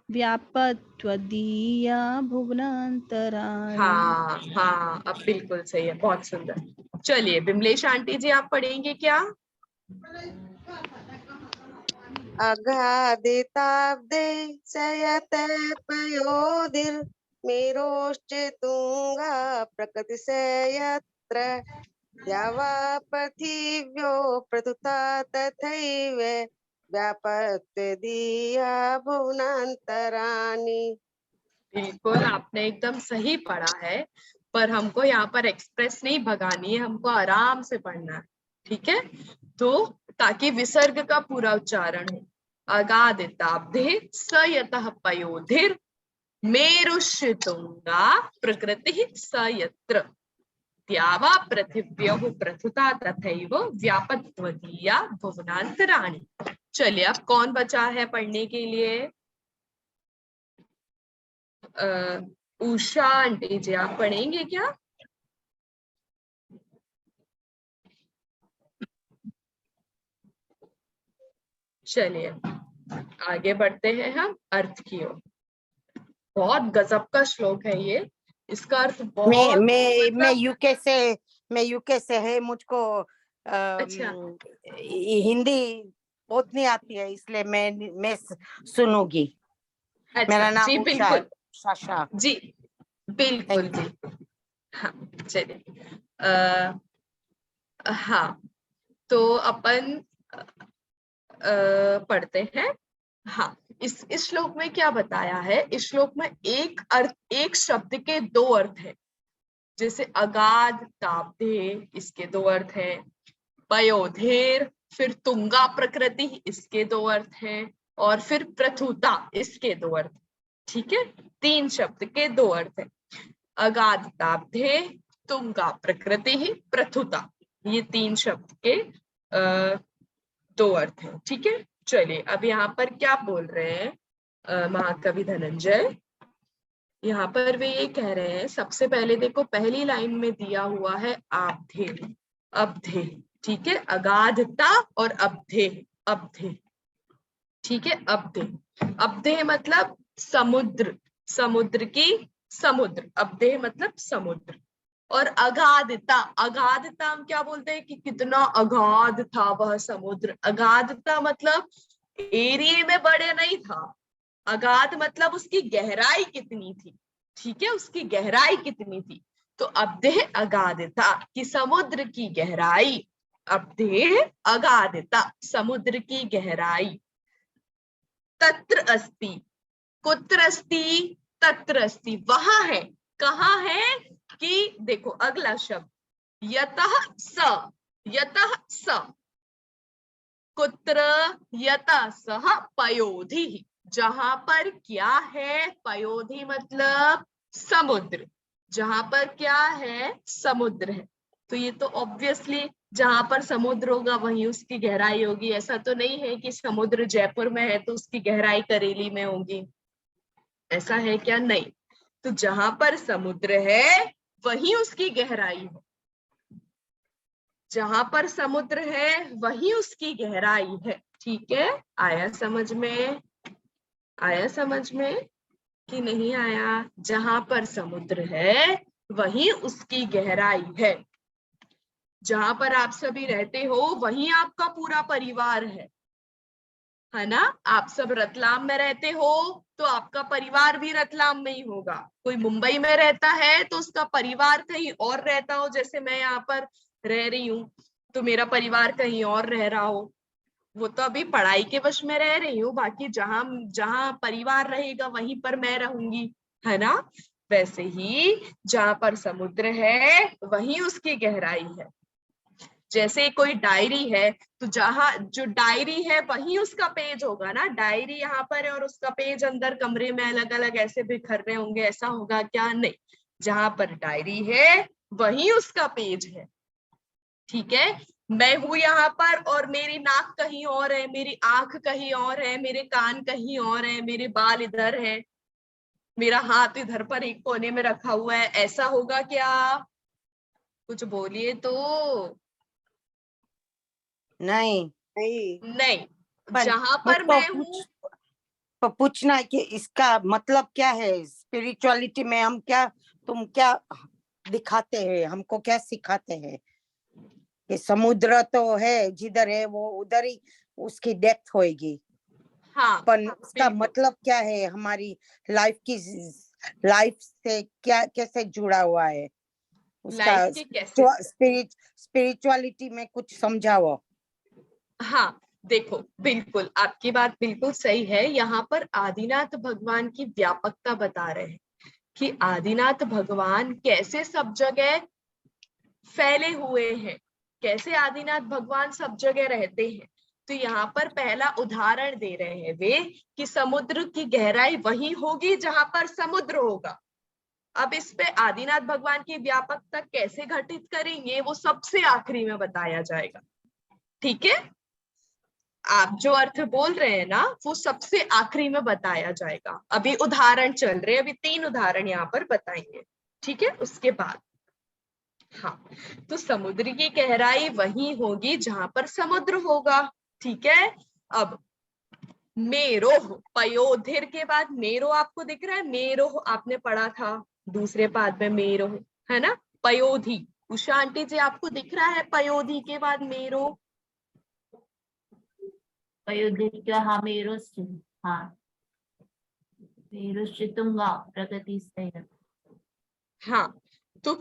व्यापत्वदीया भुवनांतराणि। हाँ हाँ, अब बिल्कुल सही है, बहुत सुंदर। चलिए बिमलेश आंटी जी, आप पढ़ेंगे क्या? अगाधिताब्दे सयते पयोधिर् मेरोश्च तुंगा प्रकृतिसे यत्र द्यावा पृथिव्यो प्रतुता तथैव व्यापत्वदीया भुवनांतराणि। बिल्कुल, आपने एकदम सही पढ़ा है, पर हमको यहाँ पर एक्सप्रेस नहीं भगानी है, हमको आराम से पढ़ना है, ठीक है? तो ताकि विसर्ग का पूरा उच्चारण हो। अगाधिताब्धे स यतः पयोधिर् मेरुष्टुंगा प्रकृति स यत्र द्यावा पृथिव्योः प्रथुता तथैव व्यापत्वदीया भुवनांतराणि। चलिए, अब कौन बचा है पढ़ने के लिए? उषा आंटी जी, आप पढ़ेंगे क्या? चलिए आगे बढ़ते हैं हम अर्थ की ओर। बहुत गजब का श्लोक है ये, इसका अर्थ बहुत मैं यूके से है, मुझको अच्छा, हिंदी बहुत नहीं आती है, इसलिए मैं सुनूंगी। अच्छा मेरा नाम जी, उषा बिल्कुल है, साशा जी, बिल्कुल बिल्कुल। हाँ चलिए, हाँ तो अपन पढ़ते हैं। हाँ, इस श्लोक में क्या बताया है? इस श्लोक में एक अर्थ, एक शब्द के दो अर्थ है। जैसे अगाध ताब्धे, इसके दो अर्थ हैं। पयोधेर, फिर तुंगा प्रकृति, इसके दो अर्थ हैं। और फिर प्रथुता, इसके दो अर्थ। ठीक है, तीन शब्द के दो अर्थ हैं। अगाध ताब्धे, तुंगा प्रकृति, प्रथुता, ये तीन शब्द के दो अर्थ हैं। ठीक है, चलिए अब यहाँ पर क्या बोल रहे हैं महाकवि धनंजय? यहाँ पर वे ये कह रहे हैं, सबसे पहले देखो पहली लाइन में दिया हुआ है आब्धे, अब्धे, ठीक है, अगाधता और अब्धे, अब्धे, ठीक है, अब्धे। अब्धे मतलब समुद्र, समुद्र की, समुद्र, अब्धे मतलब समुद्र। और अगाधता, अगाधता हम क्या बोलते हैं कि कितना अगाध था वह समुद्र। अगाधता मतलब एरिया में बड़े नहीं था, अगाध मतलब उसकी गहराई कितनी थी। ठीक है, उसकी गहराई कितनी थी। तो अब्धे अगाधता कि समुद्र की गहराई, अब्धे अगाधता समुद्र की गहराई। तत्र अस्ति, कुत्र अस्ति? तत्र अस्ति, वहां है, कहाँ है? कि देखो अगला शब्द यतः स, यतः स, कुत्र? यतः सः पयोधि, जहां पर क्या है? पयोधि मतलब समुद्र, जहां पर क्या है? समुद्र है। तो ये तो ऑब्वियसली जहां पर समुद्र होगा वहीं उसकी गहराई होगी। ऐसा तो नहीं है कि समुद्र जयपुर में है तो उसकी गहराई करेली में होगी, ऐसा है क्या? नहीं। तो जहां पर समुद्र है वहीं उसकी गहराई है, जहां पर समुद्र है वहीं उसकी गहराई है। ठीक है, आया समझ में? आया समझ में कि नहीं आया? जहां पर समुद्र है वहीं उसकी गहराई है। जहां पर आप सभी रहते हो वहीं आपका पूरा परिवार है ना? आप सब रतलाम में रहते हो तो आपका परिवार भी रतलाम में ही होगा। कोई मुंबई में रहता है तो उसका परिवार कहीं और रहता हो, जैसे मैं यहाँ पर रह रही हूँ तो मेरा परिवार कहीं और रह रहा हो। वो तो अभी पढ़ाई के वश में रह रही हूँ, बाकी जहां जहां परिवार रहेगा वहीं पर मैं रहूंगी, है ना? वैसे ही जहां पर समुद्र है वहीं उसकी गहराई है। जैसे कोई डायरी है तो जहाँ जो डायरी है वही उसका पेज होगा ना, डायरी यहाँ पर है और उसका पेज अंदर कमरे में अलग अलग ऐसे बिखर रहे होंगे, ऐसा होगा क्या? नहीं, जहां पर डायरी है वही उसका पेज है। ठीक है, मैं हूं यहाँ पर और मेरी नाक कहीं और है, मेरी आंख कहीं और है, मेरे कान कहीं और है, मेरे बाल इधर है, मेरा हाथ इधर पर एक कोने में रखा हुआ है, ऐसा होगा क्या? कुछ बोलिए तो। नहीं, नहीं, पर जहां पर मुझको मैं हूँ, पूछना है कि इसका मतलब क्या है स्पिरिचुअलिटी में, हम क्या, तुम क्या दिखाते हैं, हमको क्या सिखाते हैं कि समुद्र तो है जिधर है वो उधर ही उसकी डेप्थ होएगी, हाँ पर उसका बिल्कुल, मतलब क्या है हमारी लाइफ से क्या कैसे जुड़ा हुआ है उसका लाइफ के कैसे, स्पिरिचुअलिटी में कुछ समझाओ। हाँ देखो, बिल्कुल आपकी बात बिल्कुल सही है। यहाँ पर आदिनाथ भगवान की व्यापकता बता रहे हैं कि आदिनाथ भगवान कैसे सब जगह फैले हुए हैं, कैसे आदिनाथ भगवान सब जगह रहते हैं। तो यहाँ पर पहला उदाहरण दे रहे हैं वे कि समुद्र की गहराई वही होगी जहां पर समुद्र होगा। अब इस पे आदिनाथ भगवान की व्यापकता कैसे घटित करेंगे वो सबसे आखिरी में बताया जाएगा। ठीक है, आप जो अर्थ बोल रहे हैं ना वो सबसे आखिरी में बताया जाएगा, अभी उदाहरण चल रहे हैं, अभी 3 उदाहरण यहाँ पर बताएंगे। ठीक है, उसके बाद हाँ, तो समुद्र की गहराई वही होगी जहां पर समुद्र होगा। ठीक है, अब मेरोह, पयोधिर के बाद मेरो आपको दिख रहा है, मेरोह आपने पढ़ा था दूसरे पाद में, मेरोह है ना, पयोधि, उषा आंटी जी आपको दिख रहा है पयोधि के बाद मेरो? पयोधिक, हाँ मेरुश्च, हाँ मेरुश्च तुंगा प्रगति से। हाँ, तो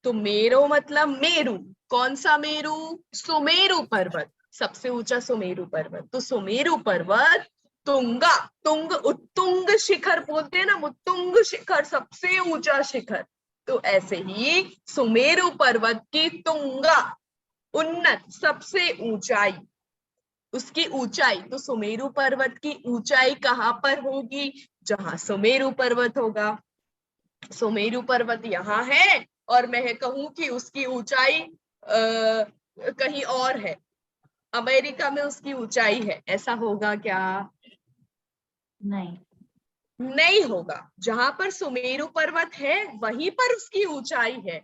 मेरो मतलब मेरु, कौन सा मेरु? सुमेरु पर्वत, सबसे ऊंचा सुमेरु पर्वत। तो सुमेरु पर्वत तुंगा, तुंग उत्तुंग शिखर बोलते हैं ना, उत्तुंग शिखर सबसे ऊंचा शिखर। तो ऐसे ही सुमेरु पर्वत की तुंगा, उन्नत सबसे ऊंचाई, उसकी ऊंचाई, तो सुमेरु पर्वत की ऊंचाई कहाँ पर होगी? जहां सुमेरु पर्वत होगा। सुमेरु पर्वत यहाँ है और मैं कहूं कि उसकी ऊंचाई कहीं और है, अमेरिका में उसकी ऊंचाई है, ऐसा होगा क्या? नहीं, नहीं होगा। जहां पर सुमेरु पर्वत है वहीं पर उसकी ऊंचाई है।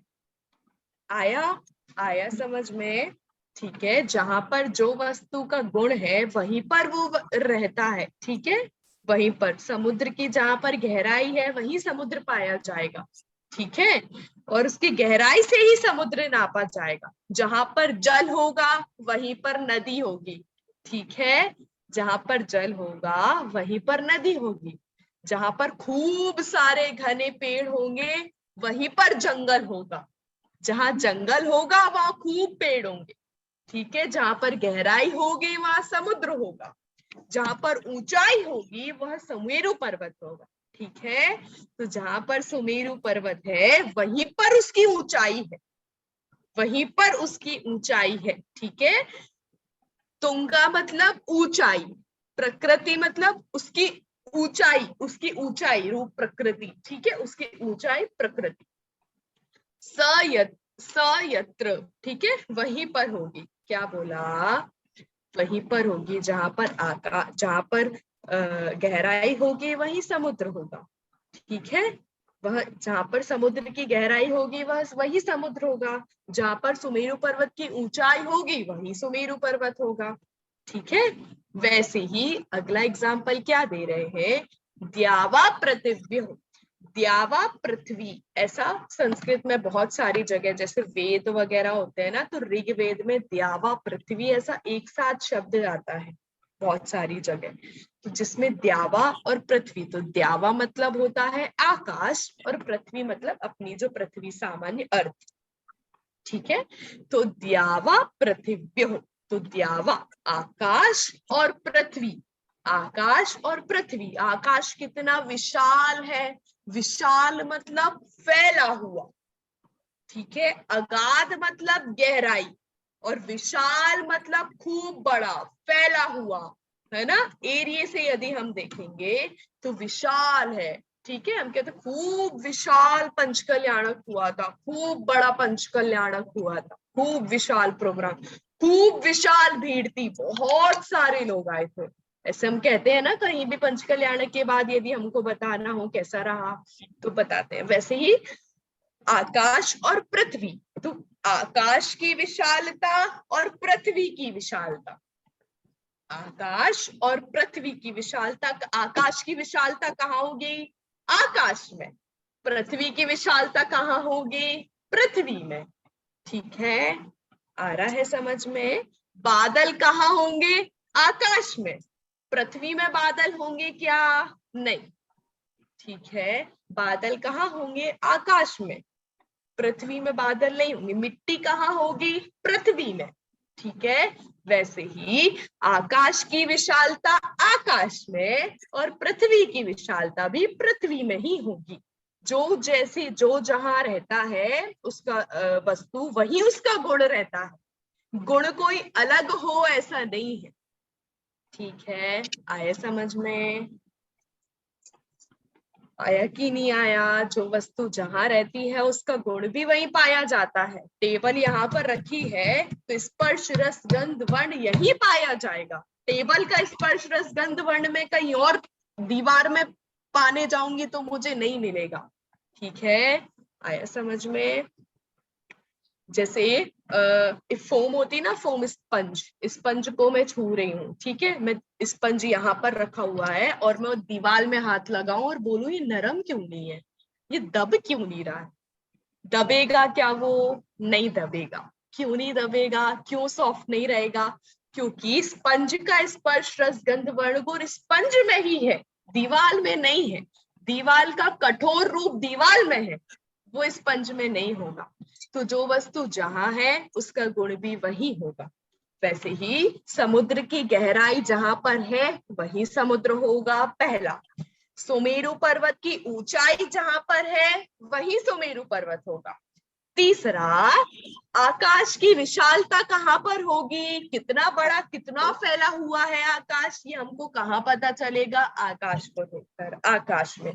आया, आया समझ में? ठीक है, जहां पर जो वस्तु का गुण है वहीं पर वो रहता है। ठीक है, वहीं पर समुद्र की जहां पर गहराई है वहीं समुद्र पाया जाएगा। ठीक है, और उसकी गहराई से ही समुद्र नापा जाएगा। जहां पर जल होगा वहीं पर नदी होगी। ठीक है, जहां पर जल होगा वहीं पर नदी होगी। जहां पर खूब सारे घने पेड़ होंगे वहीं पर जंगल होगा। जहां जंगल होगा वहां खूब पेड़ होंगे। ठीक है, जहां पर गहराई होगी वहां समुद्र होगा, जहां पर ऊंचाई होगी वह सुमेरु पर्वत होगा। ठीक है, तो जहां पर सुमेरु पर्वत है वहीं पर उसकी ऊंचाई है, वहीं पर उसकी ऊंचाई है। ठीक है, तुंगा मतलब ऊंचाई, प्रकृति मतलब उसकी ऊंचाई, उसकी ऊंचाई रूप प्रकृति। ठीक है, उसकी ऊंचाई प्रकृति। सयत्र, ठीक है, वहीं पर होगी। क्या बोला? वहीं पर होगी जहां पर आकाश, जहां पर गहराई होगी वहीं समुद्र होगा। ठीक है, वह जहां पर समुद्र की गहराई होगी वह वही समुद्र होगा। जहां पर सुमेरु पर्वत की ऊंचाई होगी वही सुमेरु पर्वत होगा। ठीक है, वैसे ही अगला एग्जाम्पल क्या दे रहे हैं? द्यावा पृथिव्य, द्यावा पृथ्वी, ऐसा संस्कृत में बहुत सारी जगह जैसे वेद वगैरह होते हैं ना, तो ऋग्वेद में द्यावा पृथ्वी ऐसा एक साथ शब्द आता है बहुत सारी जगह, तो जिसमें द्यावा और पृथ्वी, तो द्यावा मतलब होता है आकाश और पृथ्वी मतलब अपनी जो पृथ्वी सामान्य अर्थ। ठीक है, तो द्यावा पृथिव्यो, तो द्यावा आकाश और पृथ्वी, आकाश और पृथ्वी। आकाश कितना विशाल है, विशाल मतलब फैला हुआ। ठीक है, अगाध मतलब गहराई, और विशाल मतलब खूब बड़ा, फैला हुआ, है ना। एरिया से यदि हम देखेंगे तो विशाल है, ठीक है। हम कहते खूब विशाल पंचकल्याणक हुआ था, खूब बड़ा पंचकल्याणक हुआ था, खूब विशाल प्रोग्राम, खूब विशाल भीड़ थी, बहुत सारे लोग आए थे। ऐसे हम कहते हैं ना, कहीं भी पंचकल्याणक के बाद यदि हमको बताना हो कैसा रहा तो बताते हैं। वैसे ही आकाश और पृथ्वी, तो आकाश की विशालता और पृथ्वी की विशालता, आकाश और पृथ्वी की विशालता, आकाश की विशालता कहाँ होगी? आकाश में। पृथ्वी की विशालता कहाँ होगी? पृथ्वी में, ठीक है। आ रहा है समझ में? बादल कहाँ होंगे? आकाश में। पृथ्वी में बादल होंगे क्या? नहीं, ठीक है। बादल कहाँ होंगे? आकाश में। पृथ्वी में बादल नहीं होंगे। मिट्टी कहाँ होगी? पृथ्वी में, ठीक है। वैसे ही आकाश की विशालता आकाश में और पृथ्वी की विशालता भी पृथ्वी में ही होगी। जो जैसे जो जहां रहता है उसका वस्तु, वही उसका गुण रहता है। गुण कोई अलग हो ऐसा नहीं है, ठीक है। आया समझ में? आया कि नहीं आया? जो वस्तु जहां रहती है उसका गुण भी वहीं पाया जाता है। टेबल यहाँ पर रखी है तो स्पर्श रस गंध वर्ण यही पाया जाएगा। टेबल का स्पर्श रस गंध वर्ण में कहीं और दीवार में पाने जाऊंगी तो मुझे नहीं मिलेगा, ठीक है। आया समझ में? जैसे फोम होती ना, फोम स्पंज, स्पंज को मैं छू रही हूँ, ठीक है। मैं स्पंज यहाँ पर रखा हुआ है और मैं दीवार में हाथ लगाऊं और बोलूं ये नरम क्यों नहीं है, ये दब क्यों नहीं रहा है? दबेगा क्या वो? नहीं दबेगा। क्यों नहीं दबेगा? क्यों सॉफ्ट नहीं रहेगा? क्योंकि स्पंज का स्पर्श रस गंध वर्ण गुण स्पंज में ही है, दीवार में नहीं है। दीवार का कठोर रूप दीवार में है, वो स्पंज में नहीं होगा। तो जो वस्तु जहां है उसका गुण भी वही होगा। वैसे ही समुद्र की गहराई जहां पर है वही समुद्र होगा, पहला। सुमेरु पर्वत की ऊंचाई जहां पर है वही सुमेरु पर्वत होगा। तीसरा, आकाश की विशालता कहां पर होगी? कितना बड़ा, कितना फैला हुआ है आकाश, ये हमको कहाँ पता चलेगा? आकाश को देखकर, आकाश में।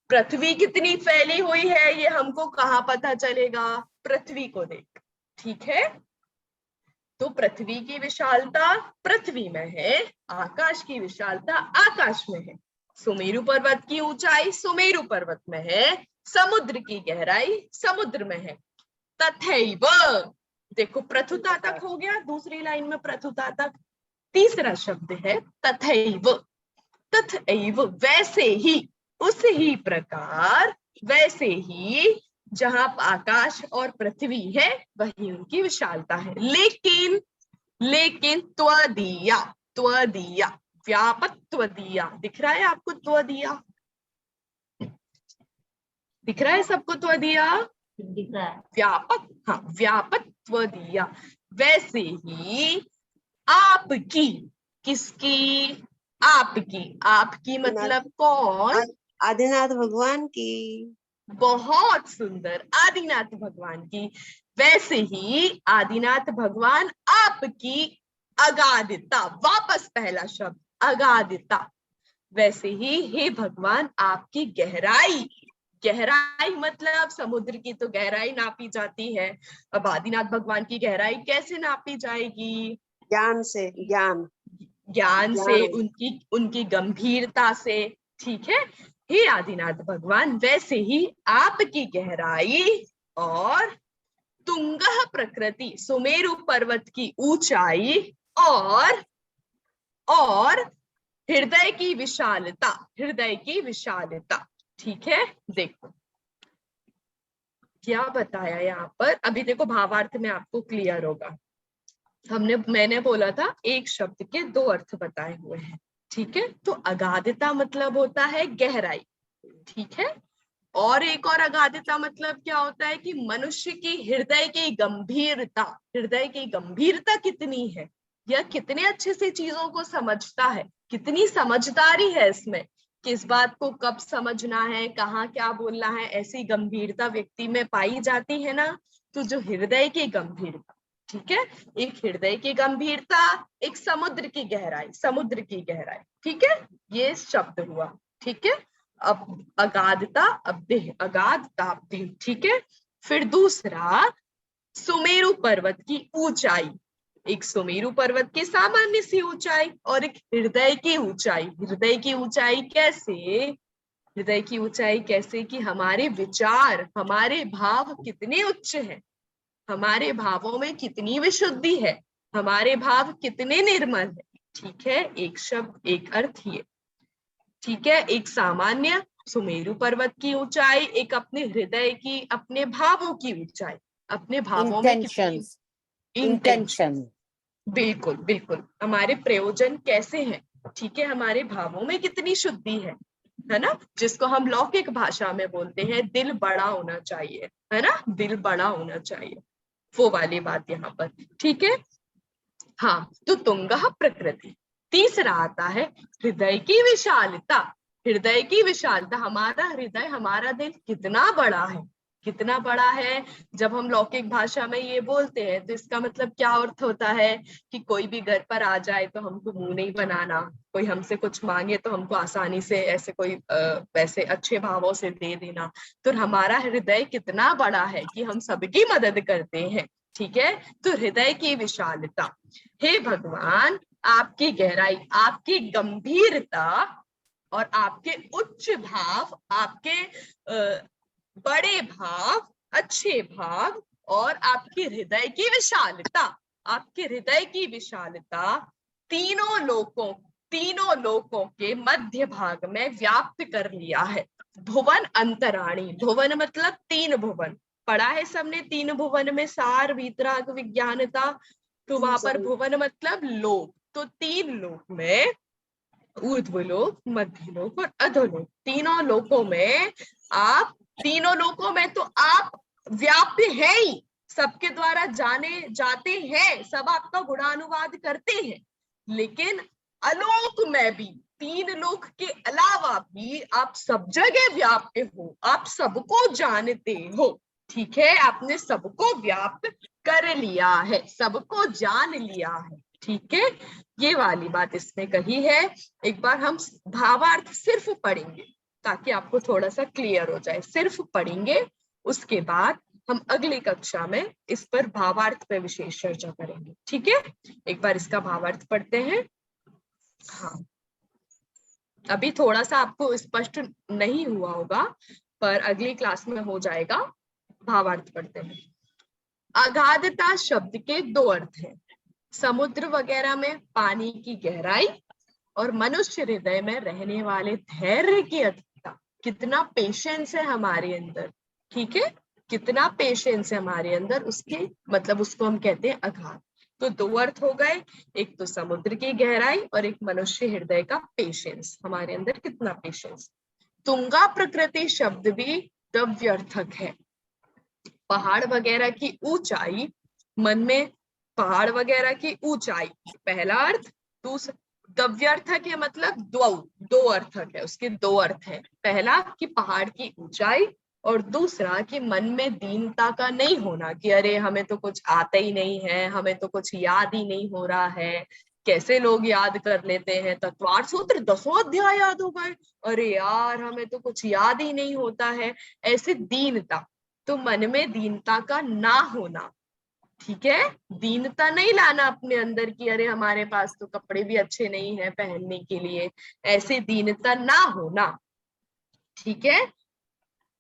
पृथ्वी कितनी फैली हुई है ये हमको कहाँ पता चलेगा? पृथ्वी को देख, ठीक है। तो पृथ्वी की विशालता पृथ्वी में है, आकाश की विशालता आकाश में है। सुमेरु पर्वत की ऊंचाई सुमेरु पर्वत में है, समुद्र की गहराई समुद्र में है। तथैव, देखो प्रथुता तक हो गया, दूसरी लाइन में प्रथुता तक। तीसरा शब्द है तथैव। तथैव वैसे ही, उस ही प्रकार, वैसे ही जहां आकाश और पृथ्वी है वही उनकी विशालता है। लेकिन, लेकिन त्वदीया, त्वदीया व्यापक, त्वदीया दिख रहा है आपको? त्वदीया दिख रहा है सबको? त्वदीया दिख रहा है। व्यापक, हाँ व्यापक त्वदीया। वैसे ही आपकी, किसकी? आपकी। आपकी मतलब कौन? आदिनाथ भगवान की। बहुत सुंदर, आदिनाथ भगवान की। वैसे ही आदिनाथ भगवान आपकी अगाधता, वापस पहला शब्द अगाधता। वैसे ही हे भगवान आपकी गहराई। गहराई मतलब समुद्र की तो गहराई नापी जाती है, अब आदिनाथ भगवान की गहराई कैसे नापी जाएगी? ज्ञान से, ज्ञान ज्ञान से, उनकी गंभीरता से, ठीक है। हे आदिनाथ भगवान वैसे ही आपकी गहराई और तुंगह प्रकृति, सुमेरु पर्वत की ऊंचाई और हृदय की विशालता, हृदय की विशालता, ठीक है। देखो क्या बताया यहाँ पर, अभी देखो भावार्थ में आपको क्लियर होगा। मैंने बोला था एक शब्द के दो अर्थ बताए हुए हैं, ठीक है। तो अगाधता मतलब होता है गहराई, ठीक है। और एक और अगाधता मतलब क्या होता है कि मनुष्य की हृदय की गंभीरता, हृदय की गंभीरता कितनी है, या कितने अच्छे से चीजों को समझता है, कितनी समझदारी है इसमें, किस बात को कब समझना है, कहाँ क्या बोलना है, ऐसी गंभीरता व्यक्ति में पाई जाती है ना। तो जो हृदय की गंभीरता, ठीक है, एक हृदय की गंभीरता, एक समुद्र की गहराई, समुद्र की गहराई, ठीक है, ये शब्द हुआ, ठीक है। अब अगाधता, अब्देह, अगाधता अब्देह, ठीक है। फिर दूसरा सुमेरु पर्वत की ऊंचाई, एक सुमेरु पर्वत की सामान्य सी ऊंचाई और एक हृदय की ऊंचाई। हृदय की ऊंचाई कैसे? हृदय की ऊंचाई कैसे कि हमारे विचार, हमारे भाव कितने उच्च हैं, हमारे भावों में कितनी विशुद्धि है, हमारे भाव कितने निर्मल है, ठीक है। एक शब्द एक अर्थ ये, ठीक है। एक सामान्य सुमेरु पर्वत की ऊंचाई, एक अपने हृदय की, अपने भावों की ऊंचाई, अपने भावों में कितनी इंटेंशन, बिल्कुल बिल्कुल, हमारे प्रयोजन कैसे हैं, ठीक है, हमारे भावों में कितनी शुद्धि है ना, जिसको हम लौकिक भाषा में बोलते हैं दिल बड़ा होना चाहिए, है ना, दिल बड़ा होना चाहिए, वो वाली बात यहाँ पर, ठीक है। हाँ, तो तुंगः प्रकृति। तीसरा आता है हृदय की विशालता। हृदय की विशालता, हमारा हृदय, हमारा दिल कितना बड़ा है, कितना बड़ा है। जब हम लौकिक भाषा में ये बोलते हैं तो इसका मतलब क्या अर्थ होता है कि कोई भी घर पर आ जाए तो हमको मुंह नहीं बनाना, कोई हमसे कुछ मांगे तो हमको आसानी से ऐसे कोई वैसे अच्छे भावों से दे देना। तो हमारा हृदय कितना बड़ा है कि हम सबकी मदद करते हैं, ठीक है। तो हृदय की विशालता, हे भगवान आपकी गहराई, आपकी गंभीरता और आपके उच्च भाव, आपके बड़े भाव, अच्छे भाव और आपकी हृदय की विशालता, आपके हृदय की विशालता तीनों लोकों के मध्य भाग में व्याप्त कर लिया है। भुवन अंतराणी, भुवन मतलब तीन भुवन, पढ़ा है सबने, तीन भुवन में सार वीतराग विज्ञानता, तो वहां पर भुवन मतलब लोक, तो तीन लोक में, ऊर्ध्वलोक, मध्यलोक और अधोलोक, तीनों लोकों में आप, तीनों लोकों में तो आप व्याप्य हैं ही, सबके द्वारा जाने जाते हैं, सब आपका गुणानुवाद करते हैं, लेकिन अलोक में भी, तीन लोक के अलावा भी आप सब जगह व्याप्य हो, आप सबको जानते हो, ठीक है, आपने सबको व्याप्त कर लिया है, सबको जान लिया है, ठीक है। ये वाली बात इसमें कही है। एक बार हम भावार्थ सिर्फ पढ़ेंगे ताकि आपको थोड़ा सा क्लियर हो जाए, सिर्फ पढ़ेंगे, उसके बाद हम अगली कक्षा में इस पर भावार्थ पे विशेष चर्चा करेंगे, ठीक है। एक बार इसका भावार्थ पढ़ते हैं। हाँ, अभी थोड़ा सा आपको स्पष्ट नहीं हुआ होगा पर अगली क्लास में हो जाएगा। भावार्थ पढ़ते हैं। अगाधता शब्द के दो अर्थ हैं, समुद्र वगैरह में पानी की गहराई और मनुष्य हृदय में रहने वाले धैर्य की अथकता, कितना पेशेंस है हमारे अंदर, ठीक है, कितना पेशेंस है हमारे अंदर, उसके मतलब उसको हम कहते हैं अगाध। तो दो अर्थ हो गए, एक तो समुद्र की गहराई और एक मनुष्य हृदय का पेशेंस, हमारे अंदर कितना पेशेंस। तुंगा प्रकृति शब्द भी द्रव्यर्थक है, पहाड़ वगैरह की ऊंचाई, मन में पहाड़ वगैरह की ऊंचाई, पहला अर्थ। दूसरा द्रव्यर्थक है मतलब दो अर्थक है, उसके दो अर्थ है, पहला कि पहाड़ की ऊंचाई और दूसरा कि मन में दीनता का नहीं होना कि अरे हमें तो कुछ आता ही नहीं है, हमें तो कुछ याद ही नहीं हो रहा है। कैसे लोग याद कर लेते हैं, तत्वार्थ सूत्र 10 अध्याय याद हो गए, अरे यार हमें तो कुछ याद ही नहीं होता है, ऐसे दीनता, तो मन में दीनता का ना होना, ठीक है, दीनता नहीं लाना अपने अंदर की अरे हमारे पास तो कपड़े भी अच्छे नहीं है पहनने के लिए, ऐसे दीनता ना होना, ठीक है,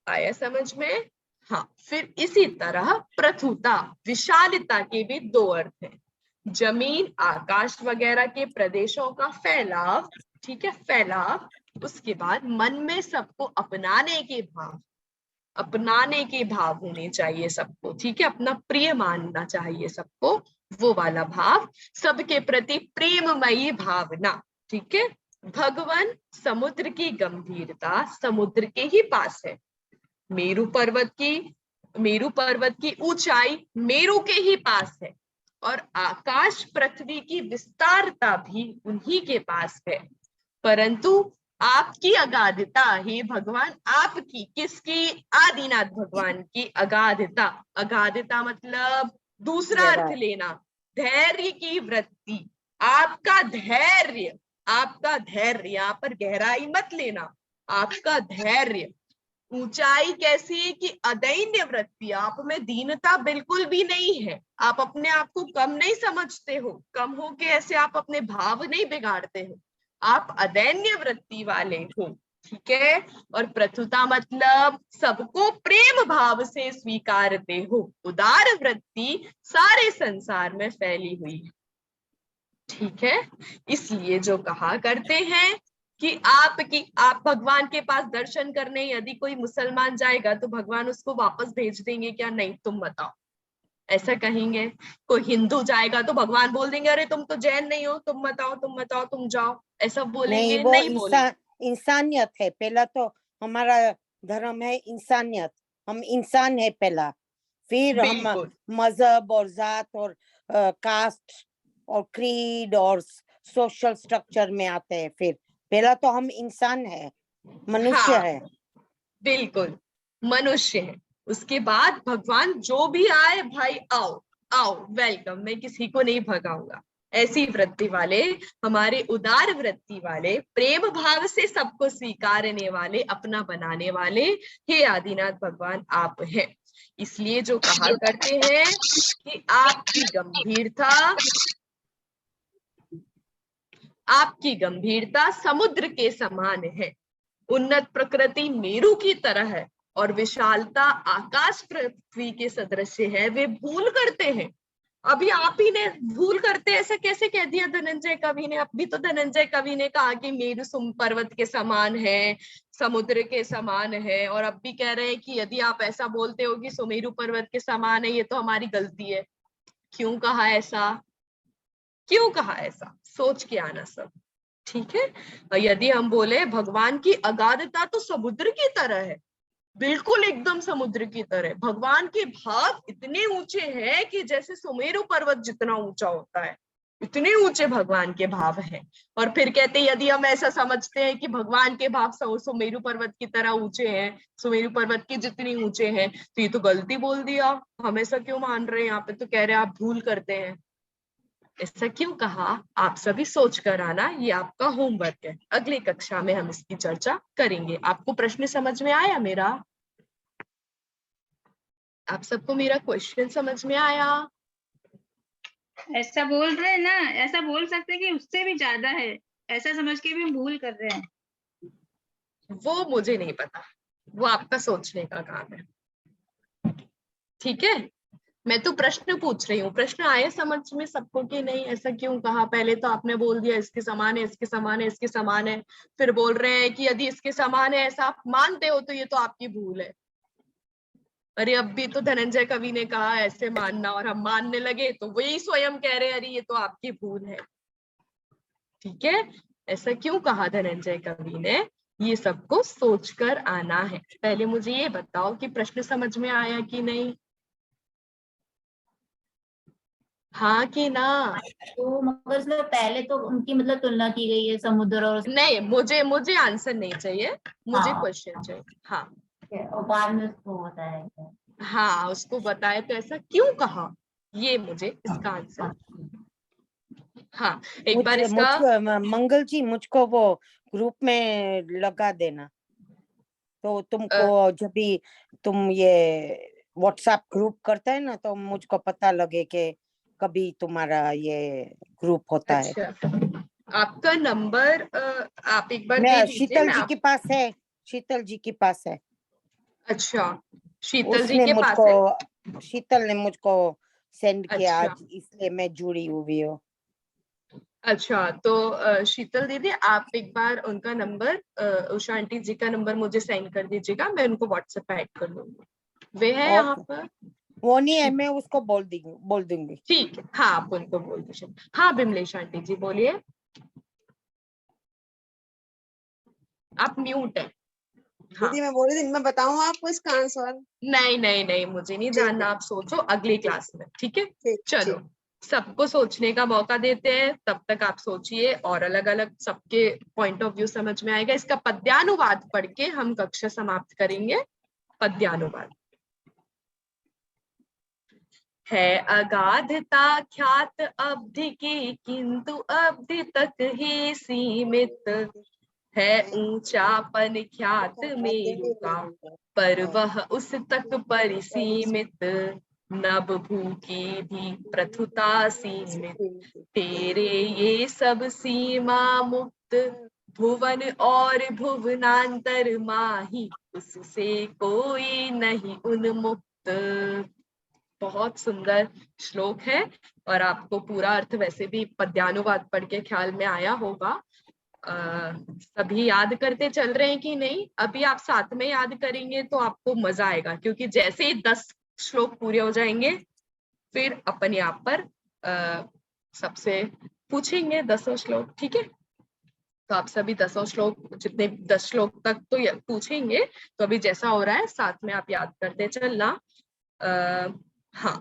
आया समझ में। हाँ, फिर इसी तरह प्रथुता, विशालता के भी दो अर्थ हैं, जमीन आकाश वगैरह के प्रदेशों का फैलाव, ठीक है, फैलाव, उसके बाद मन में सबको अपनाने के भाव, अपनाने के भाव होने चाहिए सबको, ठीक है, अपना प्रिय मानना चाहिए सबको, वो वाला भाव, सबके प्रति प्रेममयी भावना, ठीक है। भगवान समुद्र की गंभीरता समुद्र के ही पास है, मेरू पर्वत की ऊंचाई मेरू के ही पास है और आकाश पृथ्वी की विस्तारता भी उन्हीं के पास है, परंतु आपकी अगाधता ही भगवान, आपकी किसकी, आदिनाथ भगवान की अगाधता, अगाधता मतलब दूसरा अर्थ लेना, धैर्य की वृत्ति, आपका धैर्य, आपका धैर्य, यहाँ पर गहराई मत लेना, आपका धैर्य। ऊंचाई कैसी कि अदैन्य वृत्ति, आप में दीनता बिल्कुल भी नहीं है, आप अपने आप को कम नहीं समझते हो, कम हो के ऐसे आप अपने भाव नहीं बिगाड़ते हो, आप अदैन्य वृत्ति वाले हो, ठीक है। और प्रथुता मतलब सबको प्रेम भाव से स्वीकारते हो, उदार वृत्ति सारे संसार में फैली हुई है, ठीक है। इसलिए जो कहा करते हैं कि आप भगवान के पास दर्शन करने यदि कोई मुसलमान जाएगा तो भगवान उसको वापस भेज देंगे क्या? नहीं, तुम बताओ, ऐसा कहेंगे? कोई हिंदू जाएगा तो भगवान बोल देंगे अरे तुम तो जैन नहीं हो, तुम बताओ तुम जाओ, ऐसा बोलेंगे? नहीं, वो नहीं बोलेंगे। इंसानियत है। पहला तो हमारा धर्म है इंसानियत, हम इंसान है पहला, फिर हम बिल्कुल, मजहब और जात और कास्ट और क्रीड और सोशल स्ट्रक्चर में आते हैं। फिर पहला तो हम इंसान है, मनुष्य हाँ, है। बिल्कुल मनुष्य है। उसके बाद भगवान जो भी आए भाई आओ आओ, वेलकम, मैं किसी को नहीं भगाऊंगा, ऐसी वृत्ति वाले, हमारे उदार वृत्ति वाले, प्रेम भाव से सबको स्वीकारने वाले, अपना बनाने वाले, हे आदिनाथ भगवान आप हैं। इसलिए जो कहा करते हैं कि आपकी गंभीरता समुद्र के समान है, उन्नत प्रकृति मेरु की तरह है और विशालता आकाश पृथ्वी के सदृश है। वे भूल करते हैं, अभी आप ही ने भूल करते, ऐसा कैसे कह दिया धनंजय कवि ने? अभी तो धनंजय कवि ने कहा कि मेरु पर्वत के समान है, समुद्र के समान है, और अब भी कह रहे हैं कि यदि आप ऐसा बोलते हो कि सुमेरु पर्वत के समान है, ये तो हमारी गलती है। क्यों कहा ऐसा? क्यों कहा ऐसा? सोच के आना सब, ठीक है। यदि हम बोले भगवान की अगाधता तो समुद्र की तरह है, बिल्कुल एकदम समुद्र की तरह, भगवान के भाव इतने ऊंचे हैं कि जैसे सुमेरु पर्वत जितना ऊंचा होता है, इतने ऊंचे भगवान के भाव हैं। और फिर कहते हैं यदि हम ऐसा समझते हैं कि भगवान के भाव सुमेरु पर्वत की तरह ऊंचे हैं, सुमेरु पर्वत के जितनी ऊंचे हैं, तो ये तो गलती बोल दिया, हम ऐसा क्यों मान रहे हैं? यहाँ पे तो कह रहे हैं आप भूल करते हैं। ऐसा क्यों कहा? आप सभी सोच कर आना, ये आपका होमवर्क है, अगली कक्षा में हम इसकी चर्चा करेंगे। आपको प्रश्न समझ में आया मेरा? आप सबको मेरा क्वेश्चन समझ में आया? ऐसा बोल रहे हैं ना, ऐसा बोल सकते हैं कि उससे भी ज्यादा है, ऐसा समझ के भी हम भूल कर रहे हैं। वो मुझे नहीं पता, वो आपका सोचने का काम है, ठीक है। मैं तो प्रश्न पूछ रही हूँ, प्रश्न आए समझ में सबको कि नहीं? ऐसा क्यों कहा? पहले तो आपने बोल दिया इसके समान है, इसके समान है, इसके समान है, फिर बोल रहे हैं कि यदि इसके समान है ऐसा आप मानते हो तो ये तो आपकी भूल है। अरे अब भी तो धनंजय कवि ने कहा ऐसे मानना, और हम मानने लगे तो वही स्वयं कह रहे अरे ये तो आपकी भूल है, ठीक है। ऐसा क्यों कहा धनंजय कवि ने? ये सबको सोचकर आना है। पहले मुझे ये बताओ कि प्रश्न समझ में आया कि नहीं? हाँ कि ना? तो मगर इसमें पहले तो उनकी मतलब तुलना की गई है समुद्र और नहीं, मुझे आंसर नहीं चाहिए, मुझे हाँ। क्वेश्चन चाहिए। हाँ और बाद में उसको होता है। हाँ, उसको बताए तो ऐसा क्यों कहा, ये मुझे इसका आंसर। हाँ, एक बार इसका मंगल जी मुझको वो ग्रुप में लगा देना, तो तुमको जब भी तुम ये व्हाट्सएप ग्रुप करते है ना, तो मुझको पता लगे कि कभी तुम्हारा ये ग्रुप होता है। अच्छा, आपका नंबर आप एक बार दे मैं दीजिए। शीतल जी के पास है, शीतल जी के पास है। अच्छा, शीतल जी उसने के पास है। मुझको, शीतल ने मुझको सेंड किया अच्छा आज, इसलिए मैं जुड़ी हुई हूँ। अच्छा, तो शीतल दीदी आप एक बार उनका नंबर, उषा आंटी जी का नंबर मुझे सेंड कर दीजिएगा, मैं उनको व्हाट्सएप पे ऐड कर लूंगी। वे है यहाँ ओके, पर? वो नहीं है, मैं उसको बोल दूंगी। ठीक है, हाँ आप उनको बोल दीजिए। हाँ बिमलेश आंटी जी बोलिए, आप म्यूट है। हाँ, दीदी मैं बोल रही थी, मैं बताऊं आपको इसका आंसर? नहीं नहीं नहीं, मुझे नहीं ठीक जानना, है, आप सोचो अगली क्लास में, ठीक है। ठीक चलो, ठीक। सबको सोचने का मौका देते हैं, तब तक आप सोचिए और अलग अलग सबके पॉइंट ऑफ व्यू समझ में आएगा। इसका पद्यानुवाद पढ़ के हम कक्षा समाप्त करेंगे। पद्यानुवाद, है अगाधता ख्यात अवधि की, किंतु अवधि तक ही सीमित। है ऊंचापन ख्यात मेरु का, पर वह उस तक परिसीमित। नभ भू की भी प्रथुता सीमित, तेरे ये सब सीमा मुक्त। भुवन और भुवनांतर माही, उससे कोई नहीं उन्मुक्त। बहुत सुंदर श्लोक है और आपको पूरा अर्थ वैसे भी पद्यानुवाद पढ़ के ख्याल में आया होगा। सभी याद करते चल रहे हैं कि नहीं? अभी आप साथ में याद करेंगे तो आपको मजा आएगा, क्योंकि जैसे ही 10 श्लोक पूरे हो जाएंगे फिर अपन यहाँ पर सबसे पूछेंगे 10 श्लोक, ठीक है? तो आप सभी 10 श्लोक, जितने 10 श्लोक तक तो पूछेंगे। तो अभी जैसा हो रहा है साथ में आप याद करते चलना। हाँ,